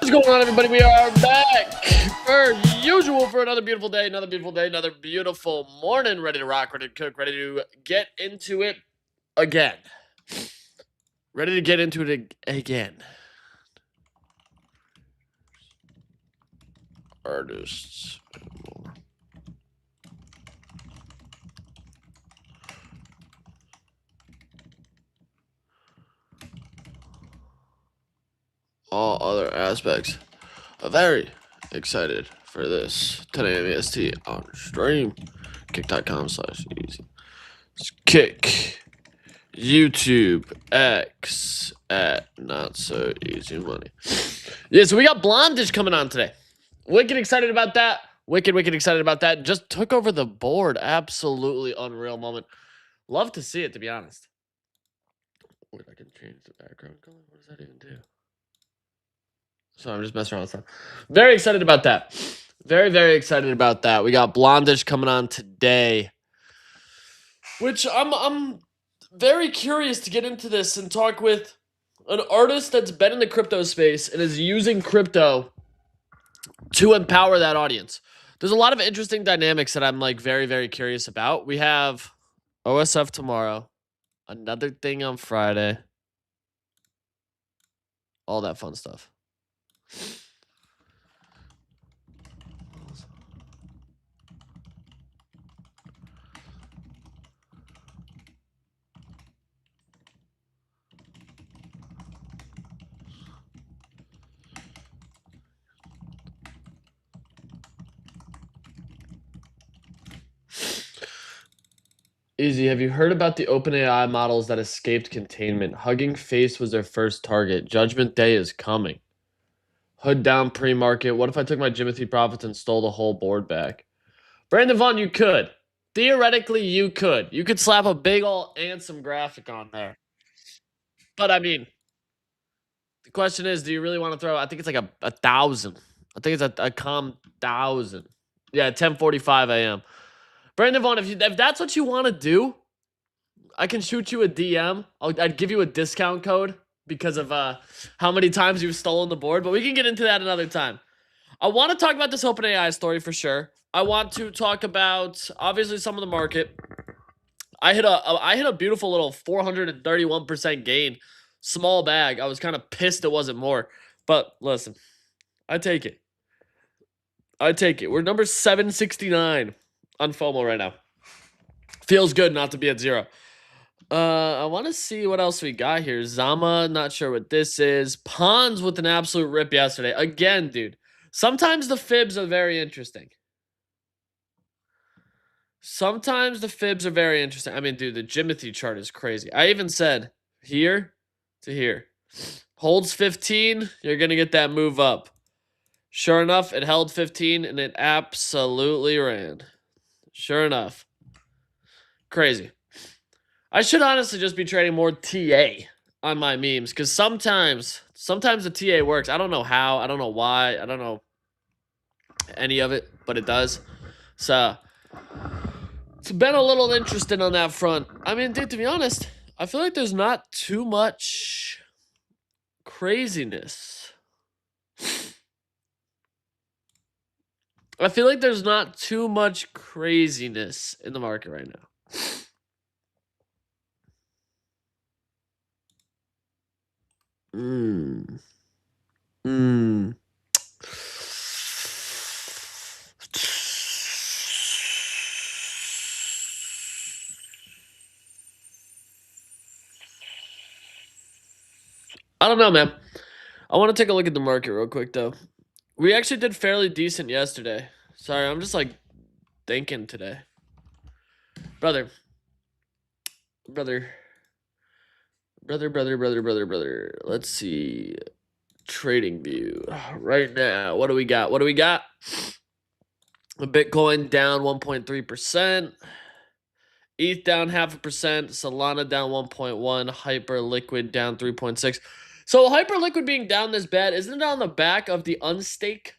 What's going on, everybody? We are back per usual for another beautiful day, another beautiful morning. Ready to rock, ready to cook, ready to get into it again. Ready to get into it again. Artists. All other aspects. Very excited for this 10 AM EST on stream. Kick.com/easy. Kick. YouTube X at not so easy money. Yeah, so we got Blondish coming on today. Wicked excited about that. Wicked excited about that. Just took over the board. Absolutely unreal moment. Love to see it, to be honest. Wait, I can change the background color. What does that even do? So I'm just messing around with stuff. Very excited about that. Very excited about that. We got Blondish coming on today, which I'm very curious to get into this and talk with an artist that's been in the crypto space and is using crypto to empower that audience. There's a lot of interesting dynamics that I'm like very curious about. We have OSF tomorrow, another thing on Friday, all that fun stuff. Easy, have you heard about the OpenAI models that escaped containment? Hugging Face was their first target. Judgment Day is coming. Hood down pre-market. What if I took my Jimothy profits and stole the whole board back? Brandon Vaughn, you could. Theoretically, you could. You could slap a big ol' Ansem graphic on there. But, I mean, the question is, do you really want to throw, I think it's like a 1,000. I think it's a calm 1,000. Yeah, 10:45 a.m. Brandon Vaughn, if that's what you want to do, I can shoot you a DM. I'd give you a discount code because of how many times you've stolen the board, but we can get into that another time. I want to talk about this OpenAI story for sure. I want to talk about obviously some of the market. I hit a beautiful little 431% gain, small bag. I was kind of pissed it wasn't more, but listen, I take it. We're number 769 on FOMO right now. Feels good not to be at zero. I want to see what else we got here. Zama, not sure what this is. Pons with an absolute rip yesterday. Again, dude. Sometimes the fibs are very interesting. I mean, dude, the Jimothy chart is crazy. I even said here to here. Holds 15, you're going to get that move up. Sure enough, it held 15 and it absolutely ran. Sure enough. Crazy. I should honestly just be trading more TA on my memes because sometimes the TA works. I don't know how. I don't know why. I don't know any of it, but it does. So it's been a little interesting on that front. I mean, dude, to be honest, I feel like there's not too much craziness. I feel like there's not too much craziness in the market right now. I don't know, man. I want to take a look at the market real quick, though. We actually did fairly decent yesterday. Sorry, I'm just like thinking today. Brother. Let's see. Trading view. Right now, what do we got? The Bitcoin down 1.3%. ETH down 0.5%. Solana down 1.1%. Hyperliquid down 3.6%. So Hyperliquid being down this bad, isn't it on the back of the unstake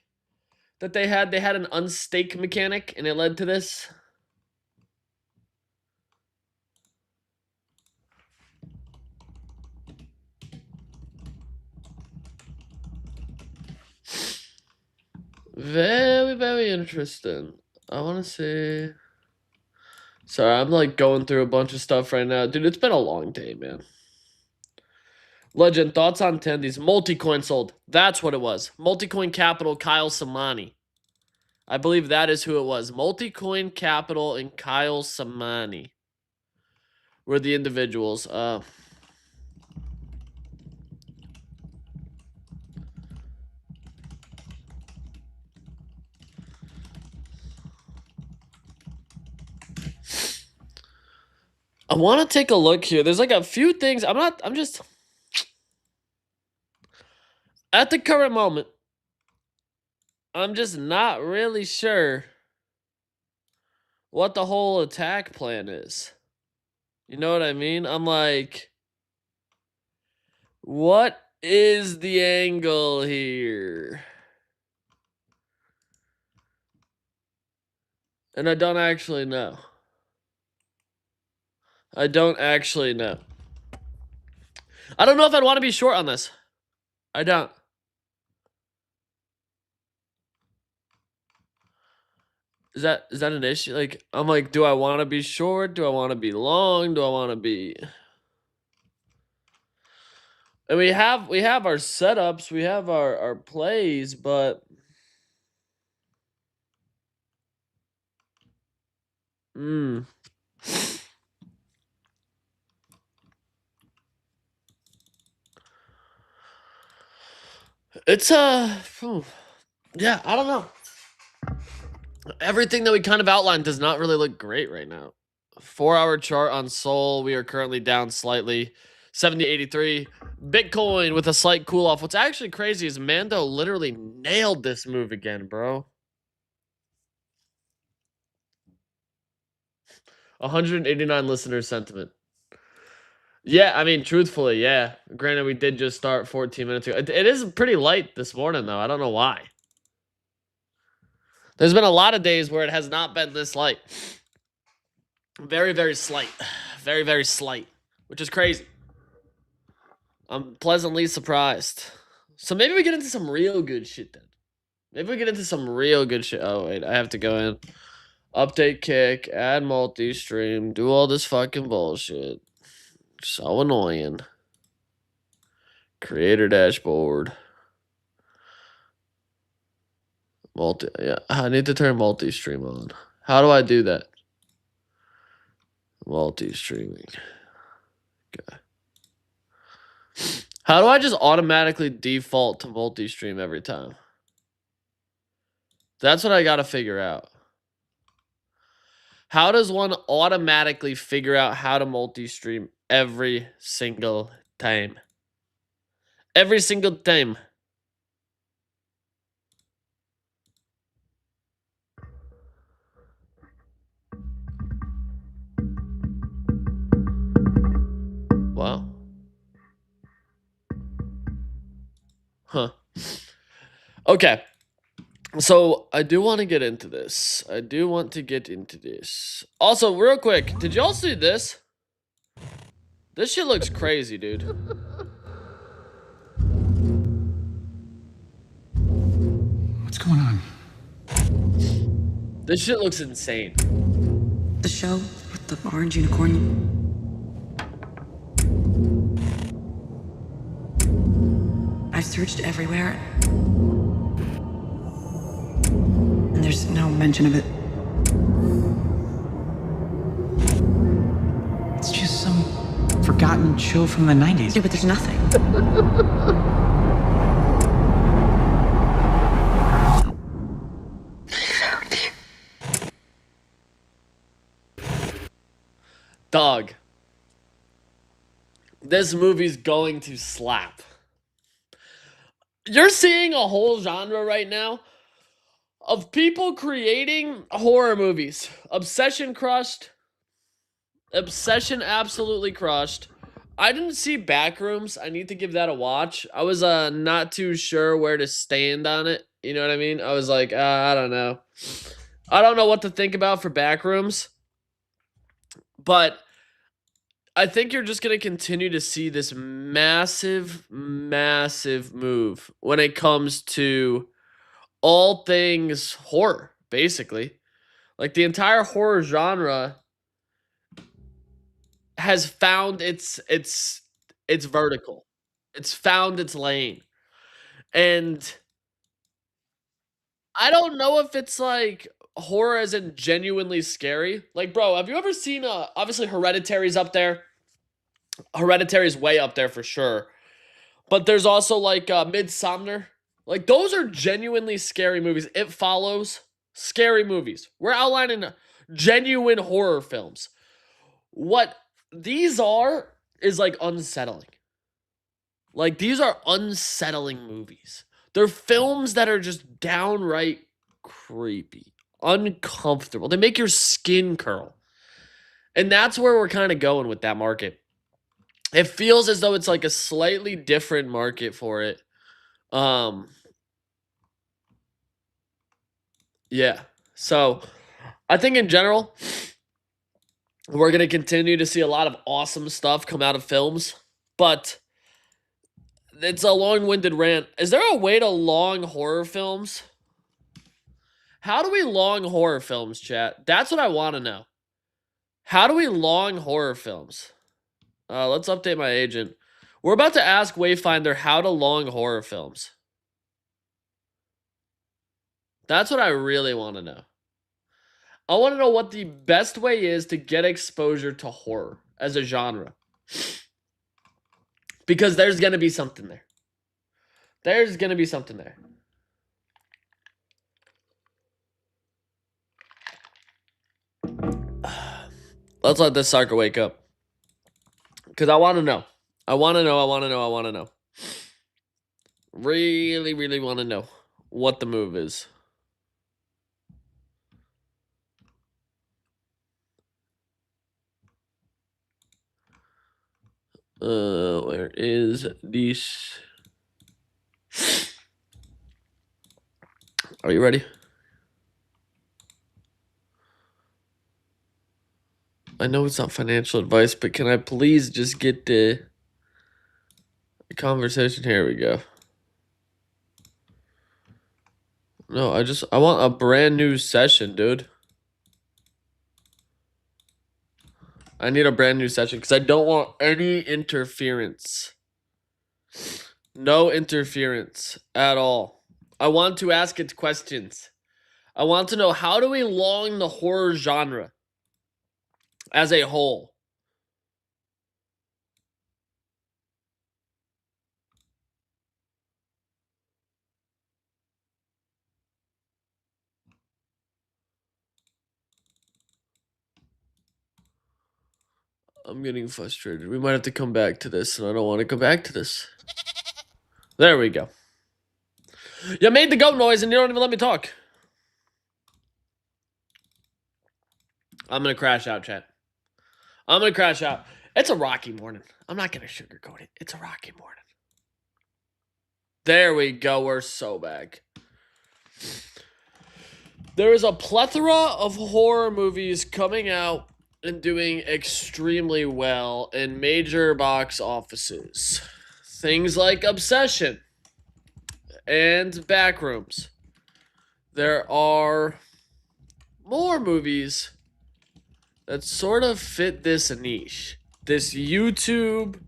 that they had? They had an unstake mechanic, and it led to this. Very, very interesting. I want to see. Sorry, I'm like going through a bunch of stuff right now. Dude, it's been a long day, man. Legend, thoughts on Tendies? Multicoin sold. That's what it was. Multicoin Capital, Kyle Samani. I believe that is who it was. Multicoin Capital and Kyle Samani were the individuals. I want to take a look here. There's like a few things. I'm just at the current moment. I'm just not really sure what the whole attack plan is. You know what I mean? I'm like, what is the angle here? And I don't actually know. I don't actually know. I don't know if I'd want to be short on this. I don't. Is that an issue? Like, I'm like, do I want to be short? Do I want to be long? Do I want to be... And we have our setups, we have our plays, but it's yeah, I don't know. Everything that we kind of outlined does not really look great right now. 4-hour chart on Sol, we are currently down slightly. 70.83. Bitcoin with a slight cool off. What's actually crazy is Mando literally nailed this move again, bro. 189 listener sentiment. Yeah, I mean, truthfully, yeah. Granted, we did just start 14 minutes ago. It is pretty light this morning, though. I don't know why. There's been a lot of days where it has not been this light. Very, very slight. Very, very slight. Which is crazy. I'm pleasantly surprised. So maybe we get into some real good shit then. Maybe we get into some real good shit. Oh, wait. I have to go in. Update kick. Add multi-stream. Do all this fucking bullshit. So annoying. Creator dashboard. Yeah, I need to turn multi-stream on. How do I do that? Multi-streaming. Okay. How do I just automatically default to multi-stream every time? That's what I gotta figure out. How does one automatically figure out how to multi-stream every single time? Every single time. Wow. Huh. Okay. So, I do want to get into this. Also, real quick, did y'all see this? This shit looks crazy, dude. What's going on? This shit looks insane. The show with the orange unicorn. I've searched everywhere, and there's no mention of it. It's just some forgotten show from the 90s. Yeah, but there's nothing. Dog. This movie's going to slap. You're seeing a whole genre right now of people creating horror movies. Obsession crushed. Obsession absolutely crushed. I didn't see Backrooms. I need to give that a watch. I was not too sure where to stand on it. You know what I mean? I was like, I don't know. I don't know what to think about for Backrooms. But I think you're just going to continue to see this massive, massive move when it comes to all things horror, basically. Like the entire horror genre has found its vertical. It's found its lane. And I don't know if it's like horror as in genuinely scary. Like, bro, have you ever seen obviously Hereditary's up there? Hereditary's way up there for sure. But there's also like Midsomner. Like those are genuinely scary movies. It Follows, scary movies. We're outlining genuine horror films. What these are is like unsettling. Like these are unsettling movies. They're films that are just downright creepy, uncomfortable. They make your skin curl. And that's where we're kind of going with that market. It feels as though it's like a slightly different market for it. Yeah. So, I think in general we're going to continue to see a lot of awesome stuff come out of films, but it's a long-winded rant. Is there a way to long horror films? How do we long horror films, chat? That's what I want to know. How do we long horror films? Let's update my agent. We're about to ask Wayfinder how to long horror films. That's what I really want to know. I want to know what the best way is to get exposure to horror as a genre. Because there's going to be something there. There's going to be something there. Let's let this sucker wake up. Because I want to know. I want to know. Really, really want to know what the move is. Where is this? Are you ready? I know it's not financial advice, but can I please just get the conversation? Here we go. No, I want a brand new session, dude. I need a brand new session because I don't want any interference. No interference at all. I want to ask it questions. I want to know, how do we long the horror genre as a whole? I'm getting frustrated. We might have to come back to this, and I don't want to come back to this. There we go. You made the goat noise, and you don't even let me talk. I'm going to crash out, chat. I'm going to crash out. It's a rocky morning. I'm not going to sugarcoat it. It's a rocky morning. There we go. We're so back. There is a plethora of horror movies coming out and doing extremely well in major box offices. Things like Obsession and Backrooms. There are more movies that sort of fit this niche. This YouTube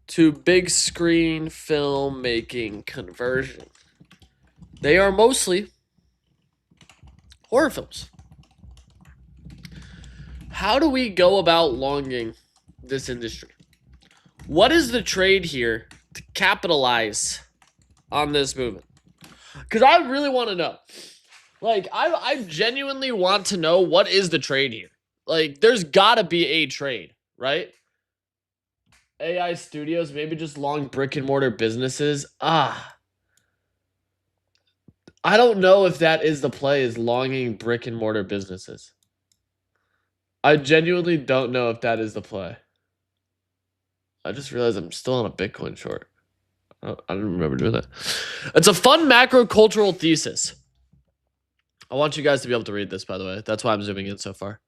to big screen filmmaking conversion. They are mostly horror films. How do we go about longing this industry? What is the trade here to capitalize on this movement? Because I really want to know. Like, I genuinely want to know, what is the trade here? Like, there's got to be a trade, right? AI studios, maybe just long brick and mortar businesses. I don't know if that is the play, is longing brick and mortar businesses. I genuinely don't know if that is the play. I just realized I'm still on a Bitcoin short. I don't remember doing that. It's a fun macro cultural thesis. I want you guys to be able to read this, by the way. That's why I'm zooming in so far.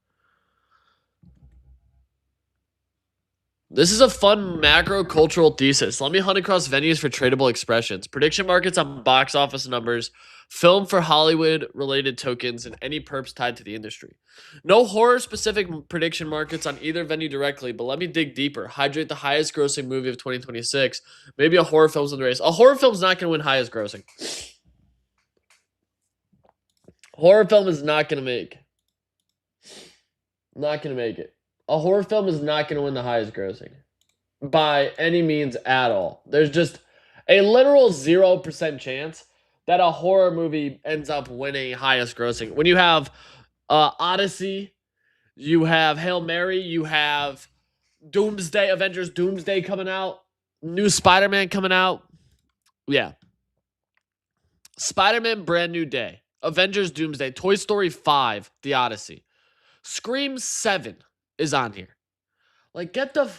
This is a fun macro cultural thesis. Let me hunt across venues for tradable expressions, prediction markets on box office numbers, film for Hollywood related tokens, and any perps tied to the industry. No horror specific prediction markets on either venue directly, but let me dig deeper. Hydrate the highest grossing movie of 2026. Maybe a horror film's in the race. A horror film's not going to win highest grossing. Horror film is not going to make. Not going to make it. A horror film is not going to win the highest grossing by any means at all. There's just a literal 0% chance that a horror movie ends up winning highest grossing. When you have Odyssey, you have Hail Mary, you have Doomsday, Avengers Doomsday coming out, new Spider-Man coming out. Yeah. Spider-Man Brand New Day, Avengers Doomsday, Toy Story 5, The Odyssey. Scream 7 is on here. Like, get the...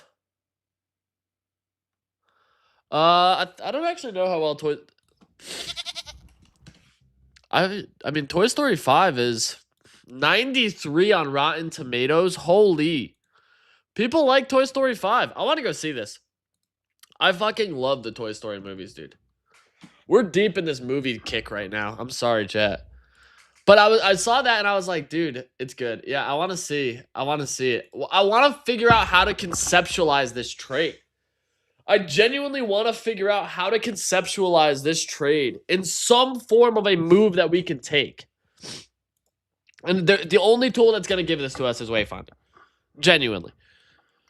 I don't actually know how well I mean, Toy Story 5 is 93 on Rotten Tomatoes. Holy. People like Toy Story 5. I want to go see this. I fucking love the Toy Story movies, dude. We're deep in this movie kick right now. I'm sorry, chat. But I saw that and I was like, dude, it's good. Yeah, I want to see. I want to see it. I want to figure out how to conceptualize this trade. I genuinely want to figure out how to conceptualize this trade in some form of a move that we can take. And the only tool that's going to give this to us is Wayfinder. Genuinely.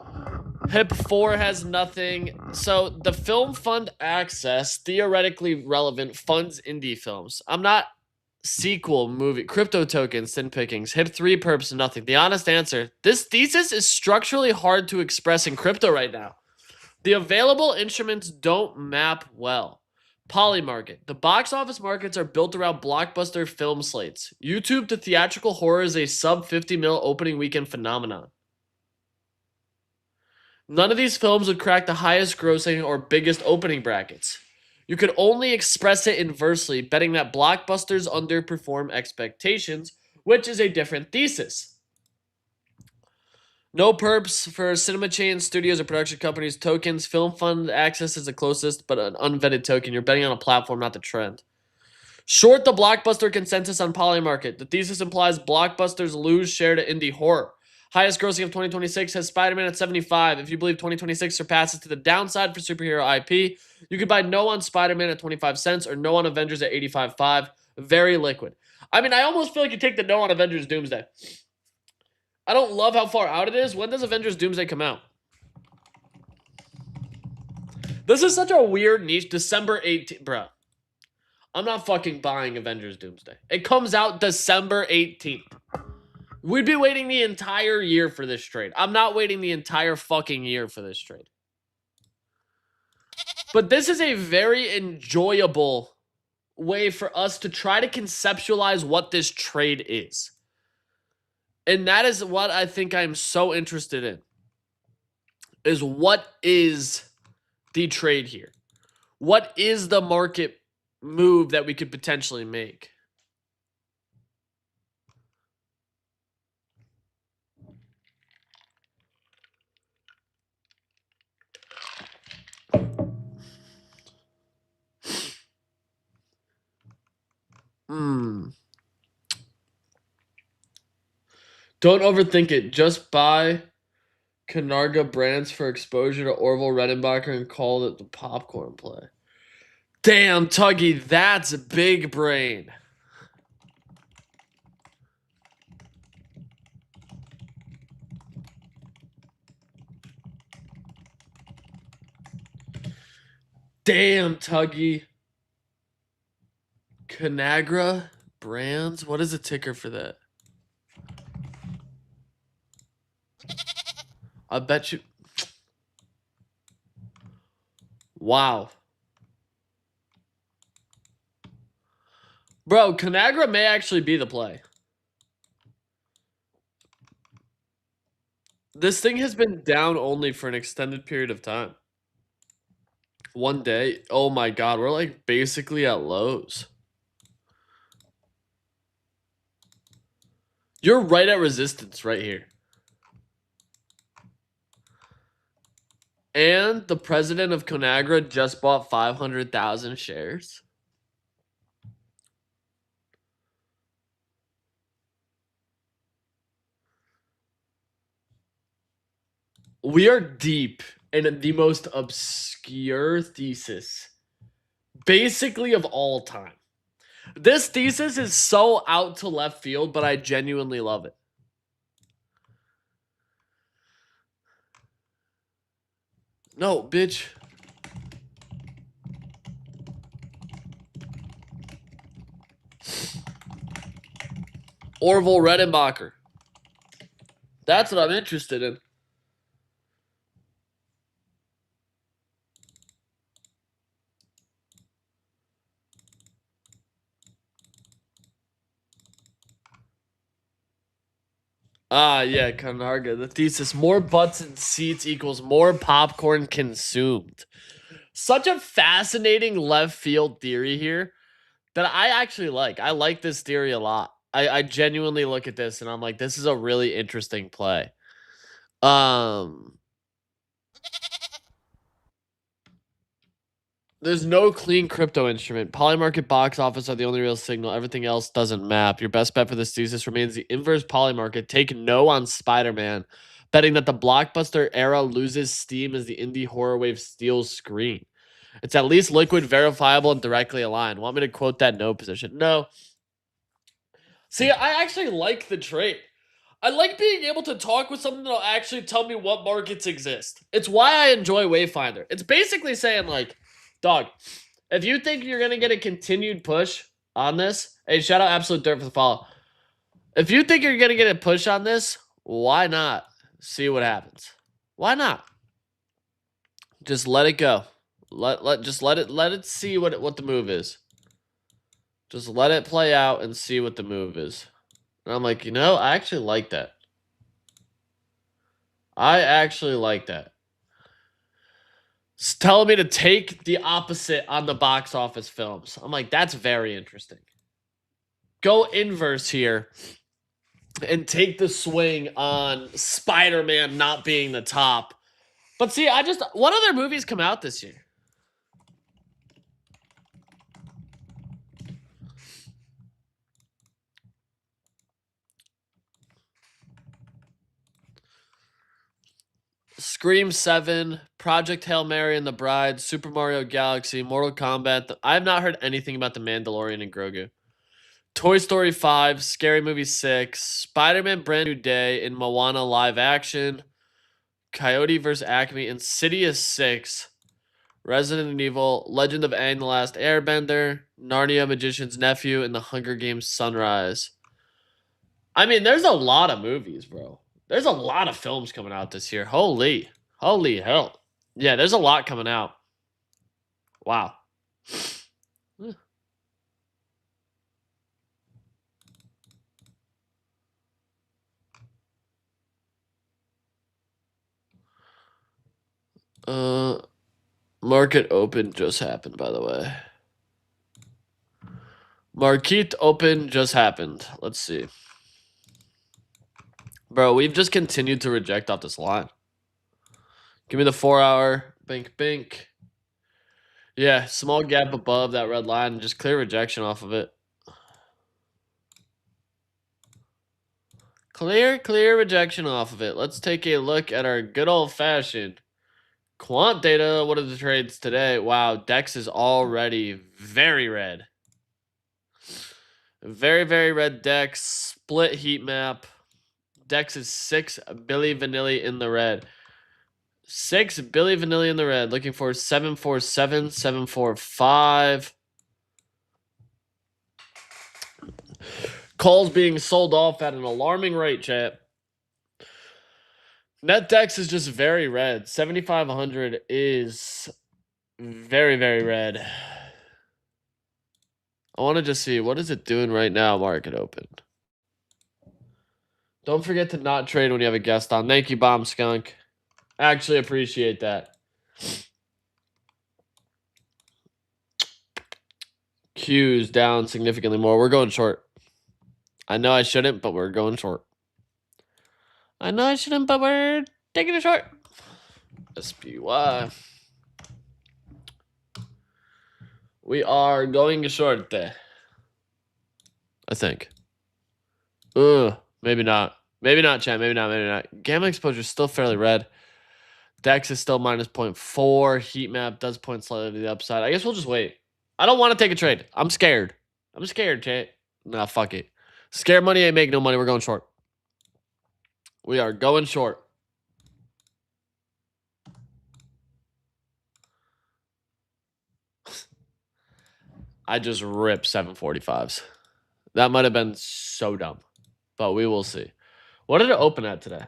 HIP4 has nothing. So the Film Fund Access, theoretically relevant, funds indie films. I'm not sequel movie, crypto tokens, sin pickings, HIP3 perps, nothing. The honest answer, this thesis is structurally hard to express in crypto right now. The available instruments don't map well. Polymarket. The box office markets are built around blockbuster film slates. YouTube to theatrical horror is a sub 50 mil opening weekend phenomenon. None of these films would crack the highest grossing or biggest opening brackets. You could only express it inversely, betting that blockbusters underperform expectations, which is a different thesis. No perps for cinema chains, studios, or production companies. Tokens. Film Fund Access is the closest, but an unvetted token. You're betting on a platform, not the trend. Short the blockbuster consensus on Polymarket. The thesis implies blockbusters lose share to indie horror. Highest grossing of 2026 has Spider-Man at 75. If you believe 2026 surpasses to the downside for superhero IP, you could buy no on Spider-Man at 25 cents or no on Avengers at 85.5. Very liquid. I mean, I almost feel like you take the no on Avengers Doomsday. I don't love how far out it is. When does Avengers Doomsday come out? This is such a weird niche. December 18th. Bro. I'm not fucking buying Avengers Doomsday. It comes out December 18th. We'd be waiting the entire year for this trade. I'm not waiting the entire fucking year for this trade. But this is a very enjoyable way for us to try to conceptualize what this trade is. And that is what I think I'm so interested in. Is what is the trade here? What is the market move that we could potentially make? Don't overthink it. Just buy Canarga brands for exposure to Orville Redenbacher and call it the popcorn play. Damn, Tuggy, that's a big brain. Damn, Tuggy. Canagra brands? What is the ticker for that? I bet you. Wow. Bro, Canagra may actually be the play. This thing has been down only for an extended period of time. One day. Oh my god, we're like basically at lows. You're right at resistance right here. And the president of Conagra just bought 500,000 shares. We are deep in the most obscure thesis, basically of all time. This thesis is so out to left field, but I genuinely love it. No, bitch. Orville Redenbacher. That's what I'm interested in. Yeah, Conarga. The thesis: more butts and seats equals more popcorn consumed. Such a fascinating left field theory here that I actually like. I like this theory a lot. I genuinely look at this and I'm like, this is a really interesting play. There's no clean crypto instrument. Polymarket box office are the only real signal. Everything else doesn't map. Your best bet for this thesis remains the inverse polymarket. Take no on Spider-Man, betting that the blockbuster era loses steam as the indie horror wave steals screen. It's at least liquid, verifiable, and directly aligned. Want me to quote that no position? No. See, I actually like the trade. I like being able to talk with something that'll actually tell me what markets exist. It's why I enjoy Wayfinder. It's basically saying, like, dog, if you think you're going to get a continued push on this, hey, shout out Absolute Dirt for the follow. If you think you're going to get a push on this, why not see what happens? Why not? Just let it go. Let it see what the move is. Just let it play out and see what the move is. And I'm like, you know, I actually like that. I actually like that. It's telling me to take the opposite on the box office films. I'm like, that's very interesting. Go inverse here and take the swing on Spider-Man not being the top. But see, what other movies come out this year? Scream 7, Project Hail Mary and the Bride, Super Mario Galaxy, Mortal Kombat. I have not heard anything about The Mandalorian and Grogu. Toy Story 5, Scary Movie 6, Spider-Man Brand New Day, and Moana live action, Coyote vs. Acme, Insidious 6, Resident Evil, Legend of Aang the Last Airbender, Narnia Magician's Nephew, and The Hunger Games Sunrise. I mean, there's a lot of movies, bro. There's a lot of films coming out this year. Holy hell. Yeah, there's a lot coming out. Wow. Market open just happened, by the way. Market open just happened. Let's see. Bro, we've just continued to reject off this line. Give me the 4-hour. Bink, bink. Yeah, small gap above that red line. Just clear rejection off of it. Clear rejection off of it. Let's take a look at our good old-fashioned quant data. What are the trades today? Wow, DEX is already very red. Very red DEX. Split heat map. DEX is 6 Billy Vanilli in the red. 6 Billy Vanilli in the red. Looking for 747, 745. Calls being sold off at an alarming rate, chat. Net DEX is just very red. 7,500 is very red. I want to just see, what is it doing right now, market open? Don't forget to not trade when you have a guest on. Thank you, Bomb Skunk. Actually appreciate that. Q's down significantly more. We're going short. I know I shouldn't, but we're going short. I know I shouldn't, but we're taking a short. SPY. We are going short there. I think. Ugh, maybe not. Maybe not, chat. Maybe not. Gamma exposure is still fairly red. DEX is still minus 0.4. Heat map does point slightly to the upside. I guess we'll just wait. I don't want to take a trade. I'm scared. I'm scared, chat. Nah, fuck it. Scared money ain't make no money. We're going short. We are going short. I just ripped 745s. That might have been so dumb, but we will see. What did it open at today?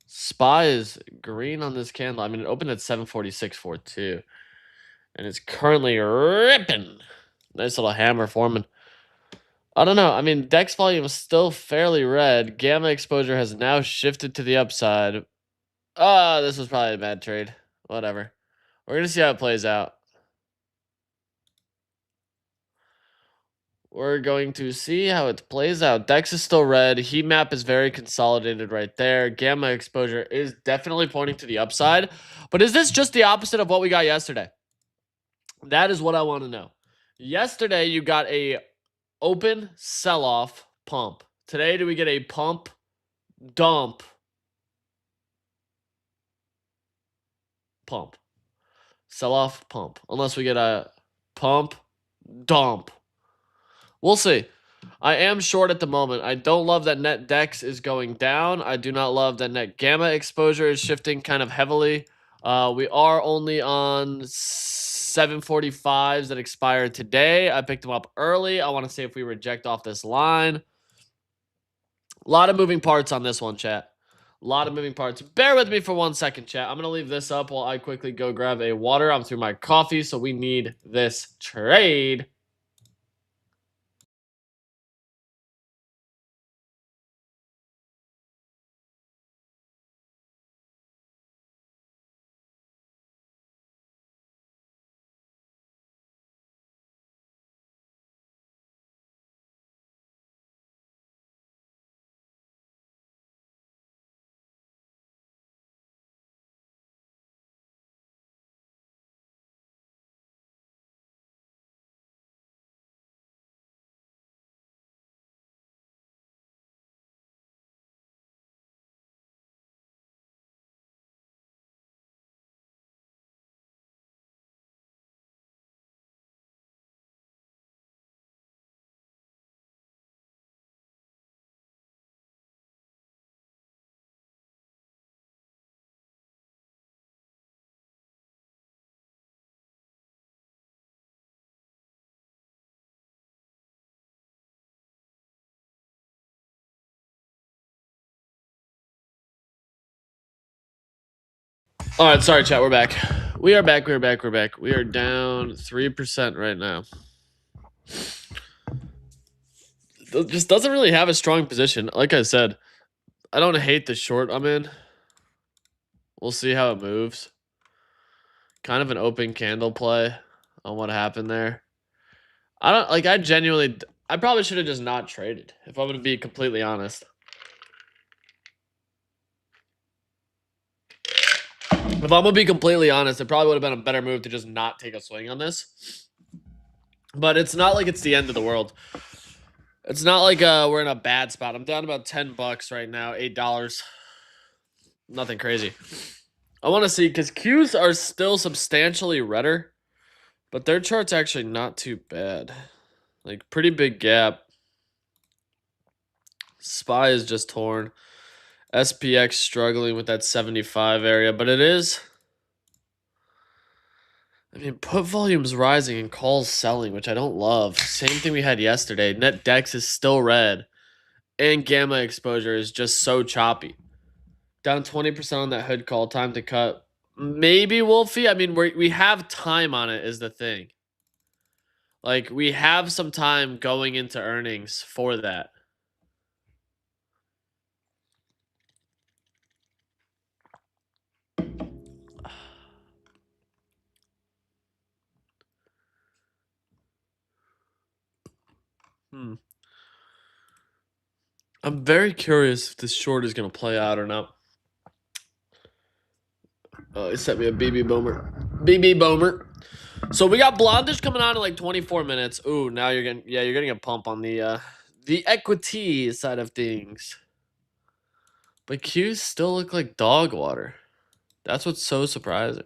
SPY is green on this candle. I mean, it opened at 746.42, and it's currently ripping. Nice little hammer forming. I don't know. I mean, DEX volume is still fairly red. Gamma exposure has now shifted to the upside. This was probably a bad trade. Whatever. We're going to see how it plays out. We're going to see how it plays out. DEX is still red. Heat map is very consolidated right there. Gamma exposure is definitely pointing to the upside. But is this just the opposite of what we got yesterday? That is what I want to know. Yesterday, you got a open sell-off pump. Today, do we get a pump dump pump? Sell-off pump. Unless we get a pump dump. We'll see. I am short at the moment. I don't love that net DEX is going down. I do not love that net gamma exposure is shifting kind of heavily. We are only on 745s that expired today. I picked them up early. I want to see if we reject off this line. A lot of moving parts on this one, chat. A lot of moving parts. Bear with me for 1 second, chat. I'm going to leave this up while I quickly go grab a water. I'm through my coffee, so we need this trade. All right, sorry, chat. We're back. We are back. We are down 3% right now. Just doesn't really have a strong position. Like I said, I don't hate the short I'm in. We'll see how it moves. Kind of an open candle play on what happened there. I probably should have just not traded, if I'm going to be completely honest. If I'm going to be completely honest, it probably would have been a better move to just not take a swing on this. But it's not like it's the end of the world. It's not like we're in a bad spot. I'm down about $10 right now, $8. Nothing crazy. I want to see, because Qs are still substantially redder, but their chart's actually not too bad. Like, pretty big gap. SPY is just torn. SPX struggling with that 75 area, but it is. I mean, put volume's rising and calls selling, which I don't love. Same thing we had yesterday. Net DEX is still red, and gamma exposure is just so choppy. Down 20% on that hood call. Time to cut. Maybe Wolfie. I mean, we have time on it is the thing. Like, we have some time going into earnings for that. I'm very curious if this short is going to play out or not. Oh, he sent me a BB Boomer. BB Boomer. So we got Blondish coming on in like 24 minutes. Ooh, now you're getting a pump on the equity side of things. But Qs still look like dog water. That's what's so surprising.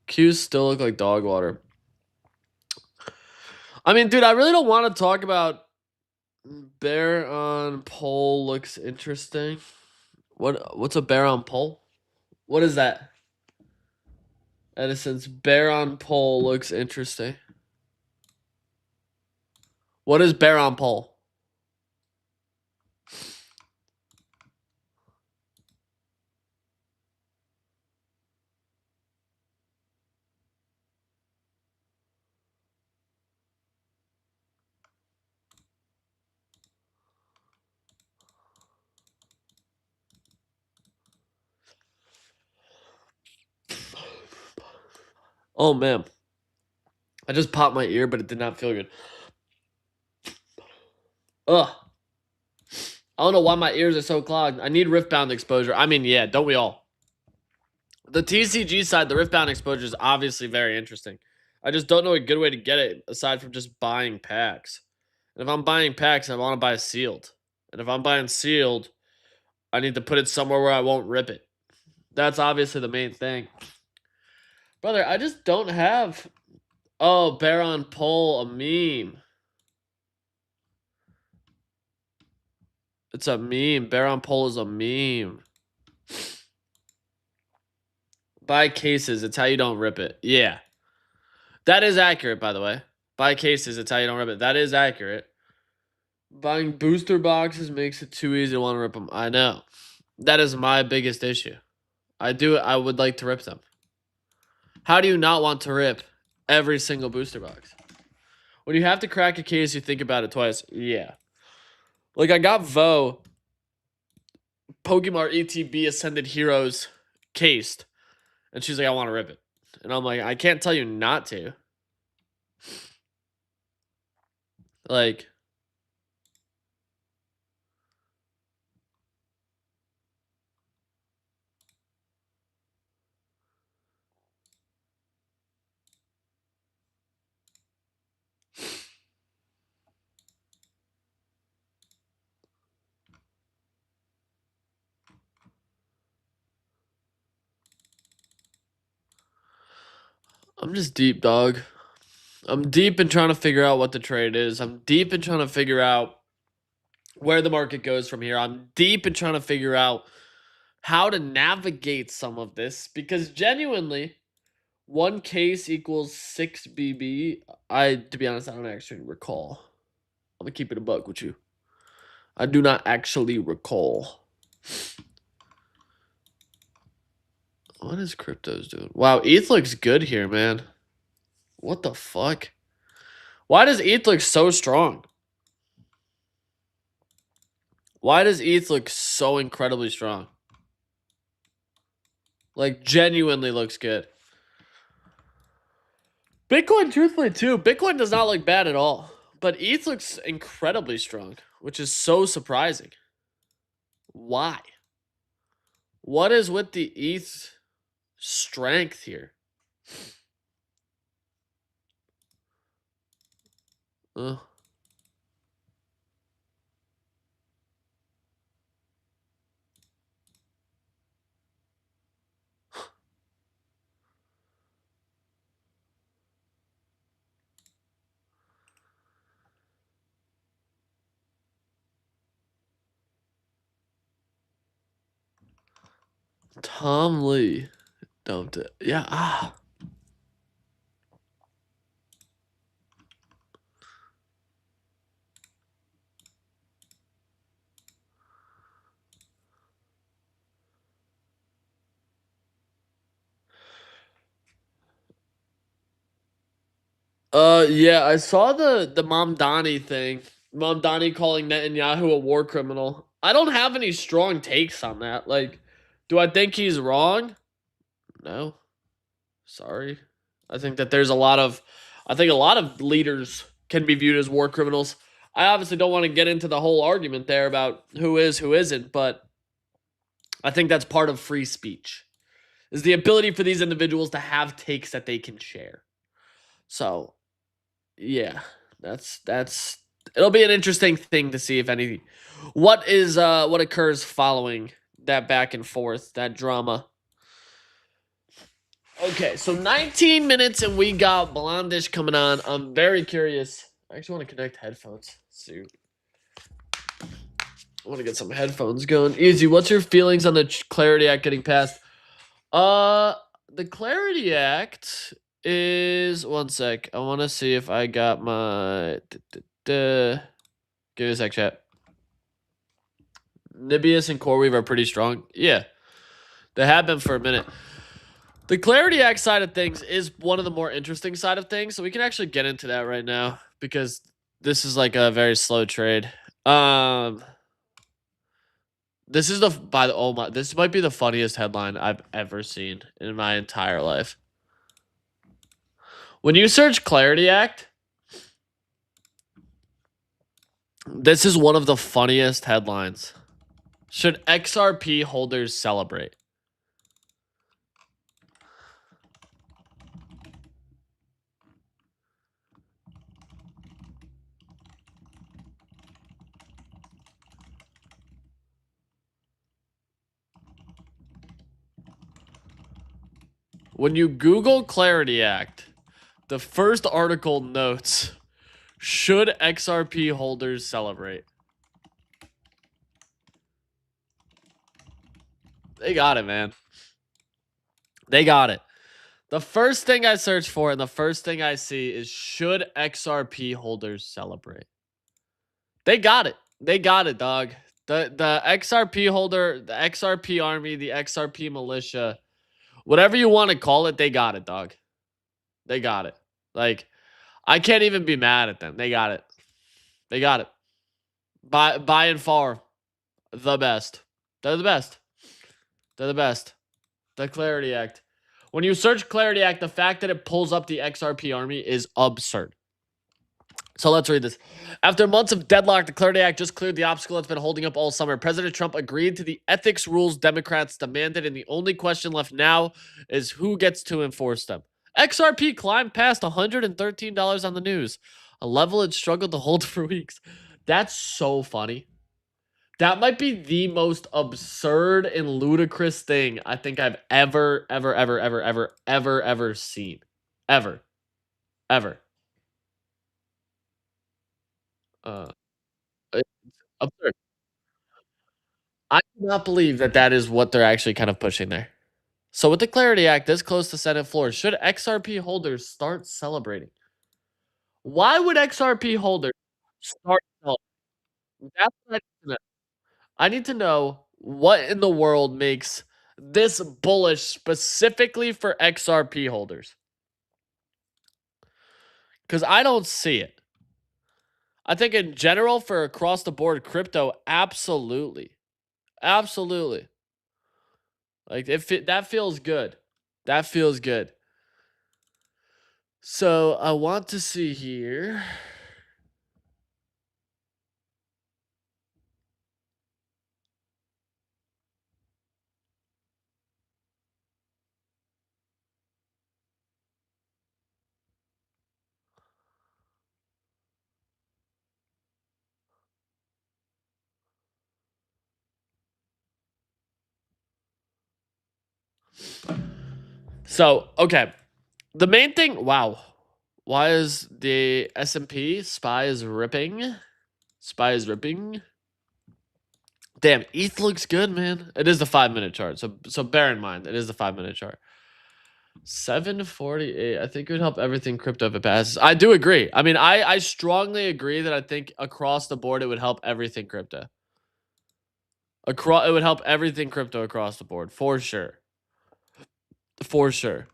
Qs still look like dog water. I mean, dude, I really don't want to talk about bear on pole looks interesting. What's a bear on pole? What is that? Edison's bear on pole looks interesting. What is bear on pole? Oh man, I just popped my ear, but it did not feel good. Ugh. I don't know why my ears are so clogged. I need rift-bound exposure. I mean, yeah, don't we all? The TCG side, the rift-bound exposure is obviously very interesting. I just don't know a good way to get it aside from just buying packs. And if I'm buying packs, I want to buy sealed. And if I'm buying sealed, I need to put it somewhere where I won't rip it. That's obviously the main thing. Brother, I just don't have... Oh, bear on pole, a meme. It's a meme. Bear on pole is a meme. Buy cases. It's how you don't rip it. Yeah. That is accurate, by the way. Buy cases. It's how you don't rip it. That is accurate. Buying booster boxes makes it too easy to want to rip them. I know. That is my biggest issue. I would like to rip them. How do you not want to rip every single booster box? When you have to crack a case, you think about it twice. Yeah. Like, I got Vo Pokemon ETB Ascended Heroes cased. And she's like, I want to rip it. And I'm like, I can't tell you not to. Like... I'm just deep, dog. I'm deep in trying to figure out what the trade is. I'm deep in trying to figure out where the market goes from here. I'm deep in trying to figure out how to navigate some of this because genuinely, one case equals 6 BB. To be honest, I don't actually recall. I'm gonna keep it a buck with you. I do not actually recall. What is cryptos doing? Wow, ETH looks good here, man. What the fuck? Why does ETH look so strong? Why does ETH look so incredibly strong? Like, genuinely looks good. Bitcoin, truthfully, too. Bitcoin does not look bad at all. But ETH looks incredibly strong, which is so surprising. Why? What is with the ETH strength here? Tom Lee dumped it. Yeah. Yeah, I saw the Mamdani thing. Mamdani calling Netanyahu a war criminal. I don't have any strong takes on that. Like, do I think he's wrong? No. Sorry. I think that there's a lot of leaders can be viewed as war criminals. I obviously don't want to get into the whole argument there about who is, who isn't, but I think that's part of free speech. is the ability for these individuals to have takes that they can share. So, yeah, that's it'll be an interesting thing to see if any what occurs following that back and forth, that drama. Okay, so 19 minutes and we got Blondish coming on. I'm very curious. I actually want to connect headphones. Let's see. I want to get some headphones going. Easy, what's your feelings on the Clarity Act getting passed? The Clarity Act is, one sec. I want to see if I got my give me a sec, chat. Nibius and CoreWeave are pretty strong. Yeah, they have been for a minute. The Clarity Act side of things is one of the more interesting side of things, so we can actually get into that right now because this is like a very slow trade. This is this might be the funniest headline I've ever seen in my entire life. When you search Clarity Act, this is one of the funniest headlines. Should XRP holders celebrate? When you Google Clarity Act, the first article notes, should XRP holders celebrate? They got it, man. They got it. The first thing I search for and the first thing I see is, should XRP holders celebrate? They got it. They got it, dog. The XRP holder, the XRP army, the XRP militia, whatever you want to call it, they got it, dog. They got it. Like, I can't even be mad at them. They got it. They got it. By and far, the best. They're the best. They're the best. The Clarity Act. When you search Clarity Act, the fact that it pulls up the XRP army is absurd. So let's read this. After months of deadlock, the Clarity Act just cleared the obstacle that's been holding up all summer. President Trump agreed to the ethics rules Democrats demanded, and the only question left now is who gets to enforce them. XRP climbed past $113 on the news, a level it struggled to hold for weeks. That's so funny. That might be the most absurd and ludicrous thing I think I've ever seen. Ever. It's absurd. I cannot believe that that is what they're actually kind of pushing there. So with the Clarity Act this close to Senate floor, should XRP holders start celebrating? Why would XRP holders start celebrating? That's what I need to know. I need to know what in the world makes this bullish specifically for XRP holders. Because I don't see it. I think in general for across the board crypto, absolutely. Absolutely. Like that feels good. That feels good. So I want to see here. So, okay. The main thing, wow. Why is the S&P SPY is ripping? SPY is ripping. Damn, ETH looks good, man. It is the 5-minute chart. So bear in mind, it is the 5-minute chart. 748. I think it would help everything crypto if it passes. I do agree. I mean, I strongly agree that I think across the board it would help everything crypto. It would help everything crypto across the board for sure. For sure.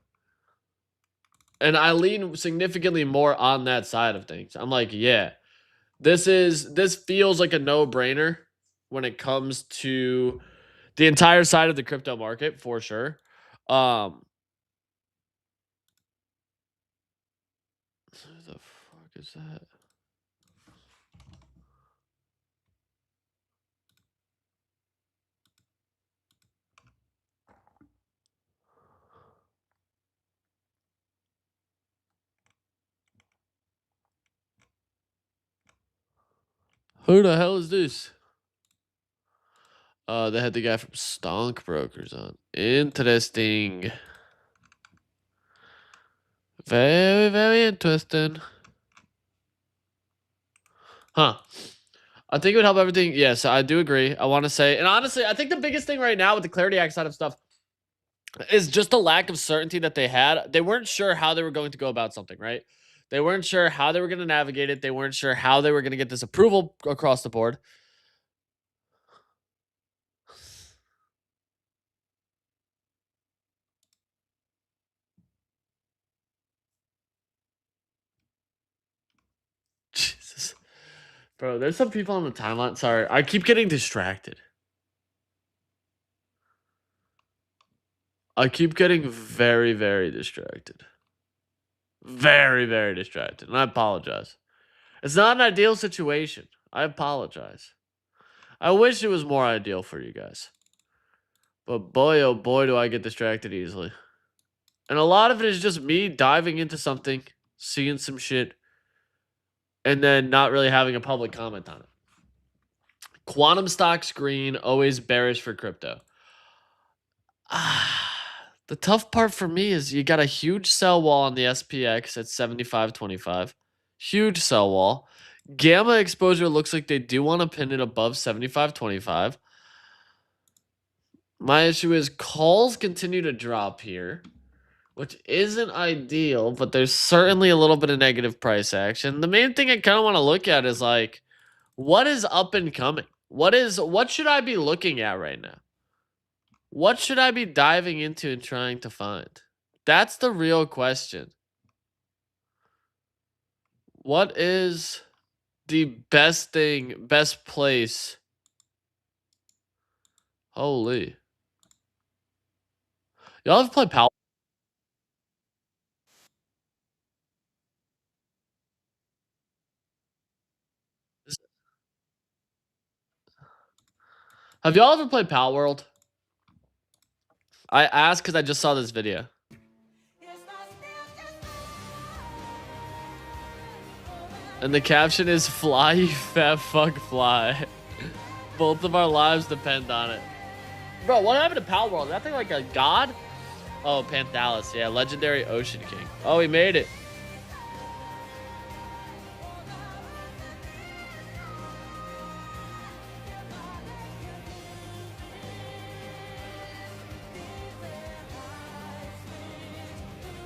And I lean significantly more on that side of things. I'm like, yeah, this feels like a no-brainer when it comes to the entire side of the crypto market for sure. Who the fuck is that? Who the hell is this? They had the guy from Stonk Brokers on. Interesting. Very, very interesting. Huh. I think it would help everything. Yes, I do agree. I want to say, and honestly, I think the biggest thing right now with the Clarity Act side of stuff is just the lack of certainty that they had. They weren't sure how they were going to go about something, right? They weren't sure how they were going to navigate it. They weren't sure how they were going to get this approval across the board. Jesus. Bro, there's some people on the timeline. Sorry, I keep getting distracted. I keep getting very, very distracted. Very, very distracted. And I apologize. It's not an ideal situation. I apologize. I wish it was more ideal for you guys. But boy, oh boy, do I get distracted easily. And a lot of it is just me diving into something, seeing some shit, and then not really having a public comment on it. Quantum stocks green, always bearish for crypto. The tough part for me is you got a huge sell wall on the SPX at 75.25. Huge sell wall. Gamma exposure looks like they do want to pin it above 75.25. My issue is calls continue to drop here, which isn't ideal, but there's certainly a little bit of negative price action. The main thing I kind of want to look at is like, what is up and coming? What should I be looking at right now? What should I be diving into and trying to find? That's the real question. What is the best thing, best place? Holy. Y'all have played Power? Have y'all ever played Pal World? I asked because I just saw this video. And the caption is "Fly, you fat fuck, fly." Both of our lives depend on it. Bro, what happened to Pal World? Is that thing like a god? Oh, Panthalis. Yeah, legendary Ocean King. Oh, he made it.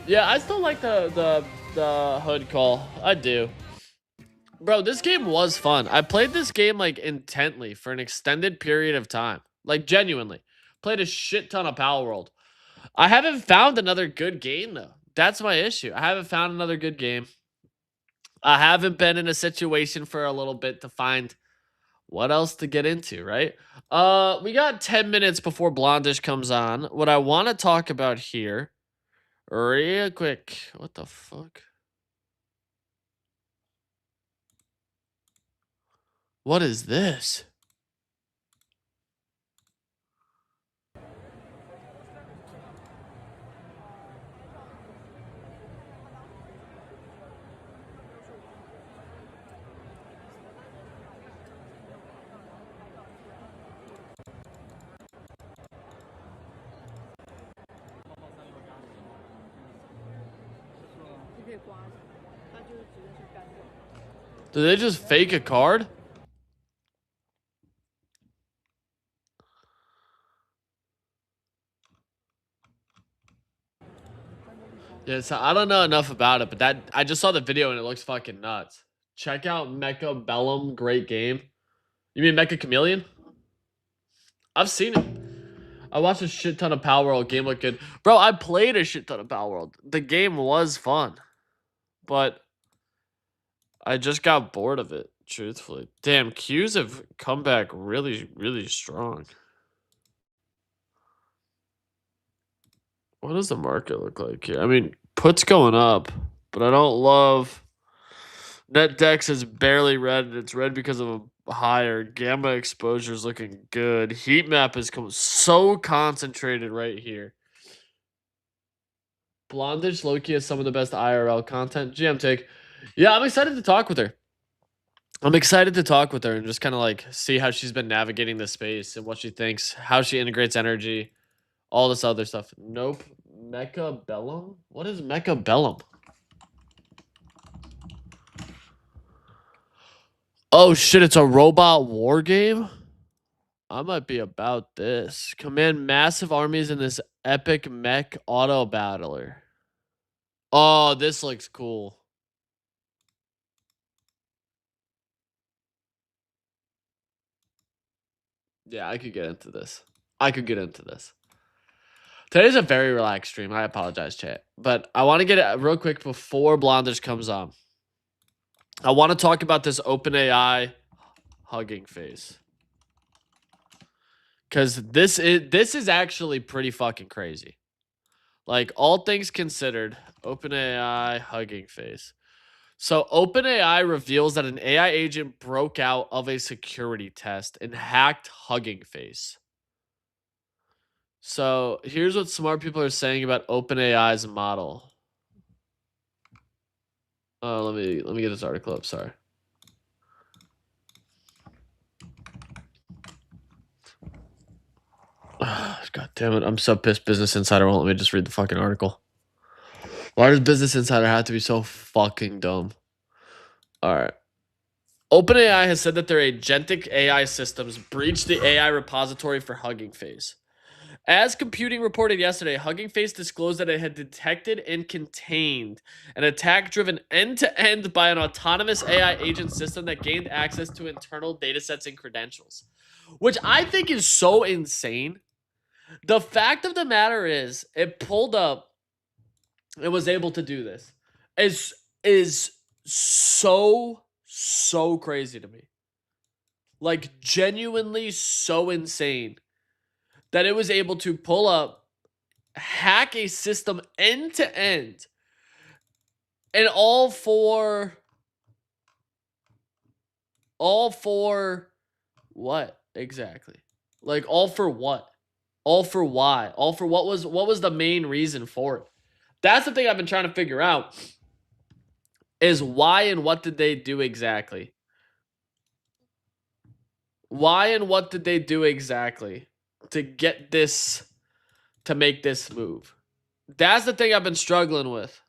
Yeah, I still like the hood call. I do. Bro, this game was fun. I played this game like intently for an extended period of time. Like genuinely. Played a shit ton of Power World. I haven't found another good game though. That's my issue. I haven't found another good game. I haven't been in a situation for a little bit to find what else to get into, right? We got 10 minutes before Blondish comes on. What I want to talk about here real quick. What the fuck? What is this? Did they just fake a card? Yeah, so I don't know enough about it, but that I just saw the video and it looks fucking nuts. Check out Mecha Bellum, great game. You mean Mecha Chameleon? I've seen it. I watched a shit ton of Power World. Game looked good. Bro, I played a shit ton of Power World. The game was fun. But I just got bored of it, truthfully. Damn, Qs have come back really, really strong. What does the market look like here? I mean, put's going up, but I don't love... NetDex is barely red, and it's red because of a higher. Gamma exposure is looking good. Heat map is so concentrated right here. Blondish Loki has some of the best IRL content. GM take. Yeah, I'm excited to talk with her. I'm excited to talk with her and just kind of like see how she's been navigating the space and what she thinks, how she integrates energy, all this other stuff. Nope. Mecha Bellum? What is Mecha Bellum? Oh shit, it's a robot war game? I might be about this. Command massive armies in this epic mech auto battler. Oh, this looks cool. Yeah, I could get into this. Today's a very relaxed stream. I apologize, chat. But I want to get it real quick before Blonders comes on. I want to talk about this OpenAI hugging face. Because this is actually pretty fucking crazy. Like, all things considered, OpenAI hugging face. So OpenAI reveals that an AI agent broke out of a security test and hacked Hugging Face. So here's what smart people are saying about OpenAI's model. Oh, let me get this article up. Sorry. God damn it! I'm so pissed. Business Insider won't let me just read the fucking article. Why does Business Insider have to be so fucking dumb? All right. OpenAI has said that their agentic AI systems breached the AI repository for Hugging Face. As Computing reported yesterday, Hugging Face disclosed that it had detected and contained an attack driven end-to-end by an autonomous AI agent system that gained access to internal datasets and credentials, which I think is so insane. The fact of the matter is, it pulled up and was able to do this. Is so crazy to me. Like, genuinely so insane that it was able to pull up, hack a system end to end, and all for what exactly? Like, all for what? All for why? All for what was the main reason for it? That's the thing I've been trying to figure out, is why and what did they do exactly? Why and what did they do exactly to get this, to make this move? That's the thing I've been struggling with.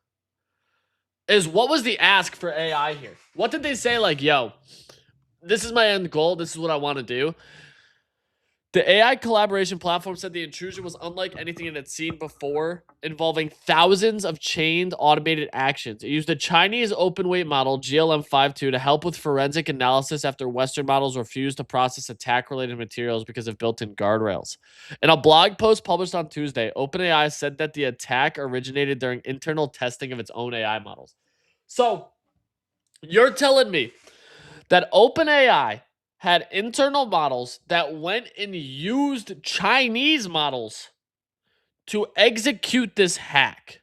Is what was the ask for AI here? What did they say, like, yo, this is my end goal, this is what I want to do? The AI collaboration platform said the intrusion was unlike anything it had seen before, involving thousands of chained automated actions. It used a Chinese open weight model, GLM-52, to help with forensic analysis after Western models refused to process attack-related materials because of built-in guardrails. In a blog post published on Tuesday, OpenAI said that the attack originated during internal testing of its own AI models. So, you're telling me that OpenAI had internal models that went and used Chinese models to execute this hack?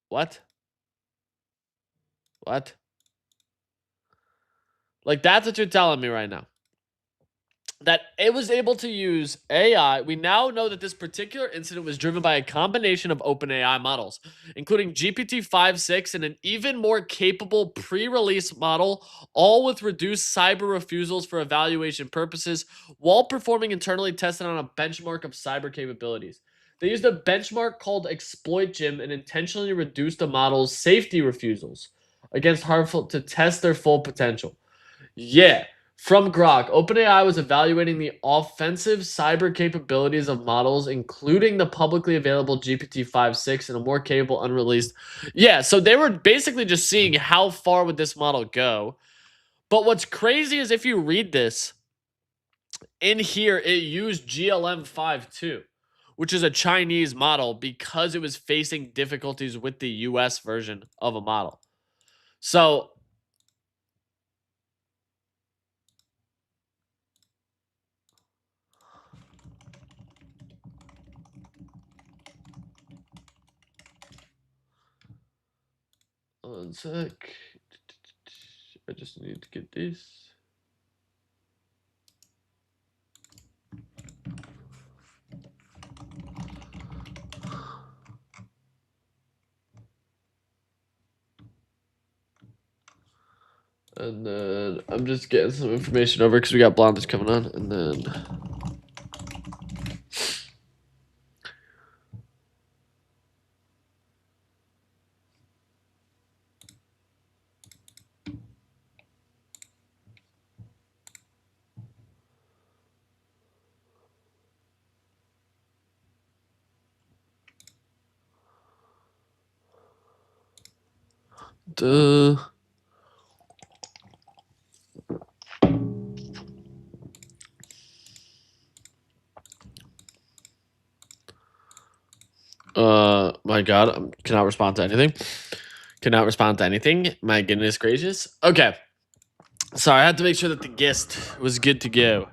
What? What? Like, that's what you're telling me right now. That it was able to use AI. We now know that this particular incident was driven by a combination of OpenAI models, including GPT-5.6 and an even more capable pre-release model, all with reduced cyber refusals for evaluation purposes, while performing internally tested on a benchmark of cyber capabilities. They used a benchmark called Exploit Gym and intentionally reduced the model's safety refusals against harmful to test their full potential. Yeah. From Grok, OpenAI was evaluating the offensive cyber capabilities of models, including the publicly available GPT-5.6 and a more capable unreleased. Yeah, so they were basically just seeing how far would this model go. But what's crazy is if you read this, in here it used GLM-52, which is a Chinese model, because it was facing difficulties with the US version of a model. So one sec. I just need to get this. And then I'm just getting some information over because we got Blondish coming on. And then my God, I cannot respond to anything. Cannot respond to anything. My goodness gracious. Okay. Sorry, I had to make sure that the guest was good to go.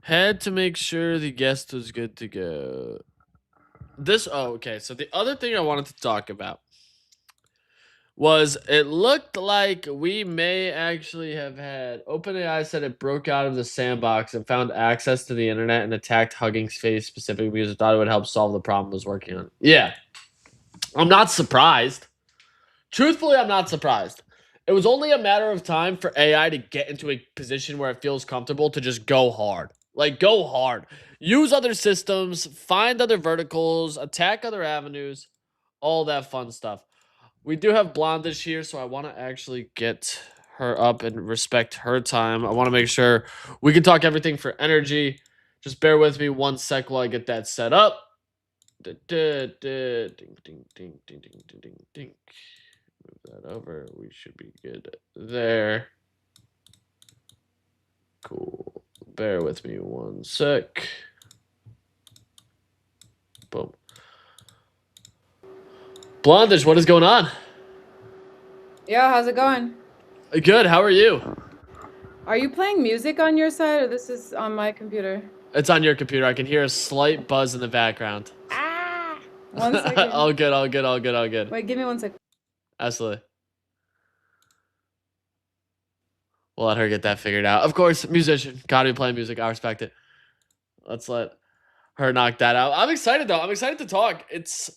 Had to make sure the guest was good to go. Okay. So the other thing I wanted to talk about was it looked like we may actually have had OpenAI said it broke out of the sandbox and found access to the internet and attacked Hugging's Face specifically because it thought it would help solve the problem it was working on. Yeah. I'm not surprised. Truthfully, I'm not surprised. It was only a matter of time for AI to get into a position where it feels comfortable to just go hard. Like, go hard. Use other systems, find other verticals, attack other avenues, all that fun stuff. We do have Blondish here, so I want to actually get her up and respect her time. I want to make sure we can talk everything for energy. Just bear with me 1 sec while I get that set up. Ding, ding, ding, ding, ding, ding, ding, ding. Move that over. We should be good there. Cool. Bear with me 1 sec. Boom. Blondish, what is going on? Yeah, how's it going? Good. How are you? Are you playing music on your side or this is on my computer? It's on your computer. I can hear a slight buzz in the background. Ah! 1 second. All good, all good, all good, all good. Wait, give me 1 second. Absolutely. We'll let her get that figured out. Of course, musician. Gotta be playing music. I respect it. Let's let her knock that out. I'm excited, though. I'm excited to talk. It's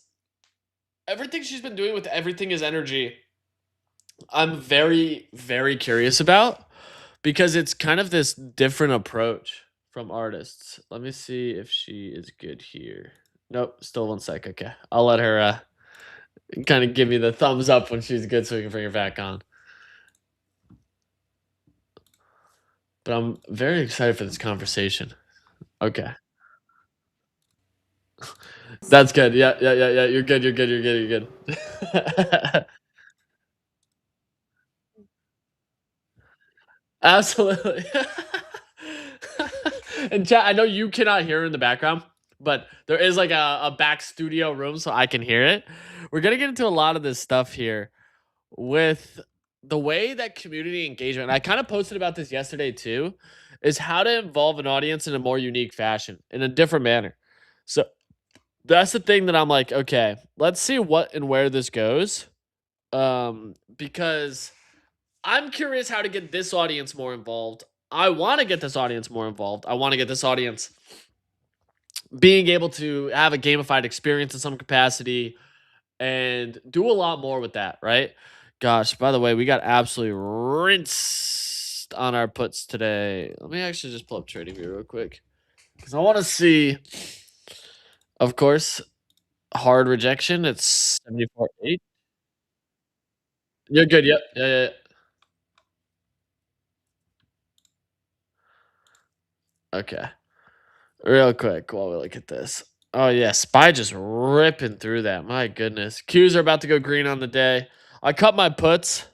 everything she's been doing with Everything is Energy. I'm very, very curious about because it's kind of this different approach from artists. Let me see if she is good here. Nope, still 1 sec. Okay. I'll let her kind of give me the thumbs up when she's good so we can bring her back on. But I'm very excited for this conversation. Okay. That's good. Yeah. You're good. You're good. Absolutely. And chat, I know you cannot hear her in the background, but there is like a back studio room so I can hear it. We're going to get into a lot of this stuff here with the way that community engagement, and I kind of posted about this yesterday too, is how to involve an audience in a more unique fashion, in a different manner. So that's the thing that I'm like, okay, let's see what and where this goes. Because I'm curious how to get this audience more involved. I want to get this audience more involved. I want to get this audience being able to have a gamified experience in some capacity and do a lot more with that, right? Gosh, by the way, we got absolutely rinsed on our puts today. Let me actually just pull up TradingView real quick because I want to see, of course, hard rejection. It's 74.8. You're good. Yep. Yeah. Okay. Real quick while we look at this. Oh yeah, SPY just ripping through that. My goodness. Qs are about to go green on the day. I cut my puts.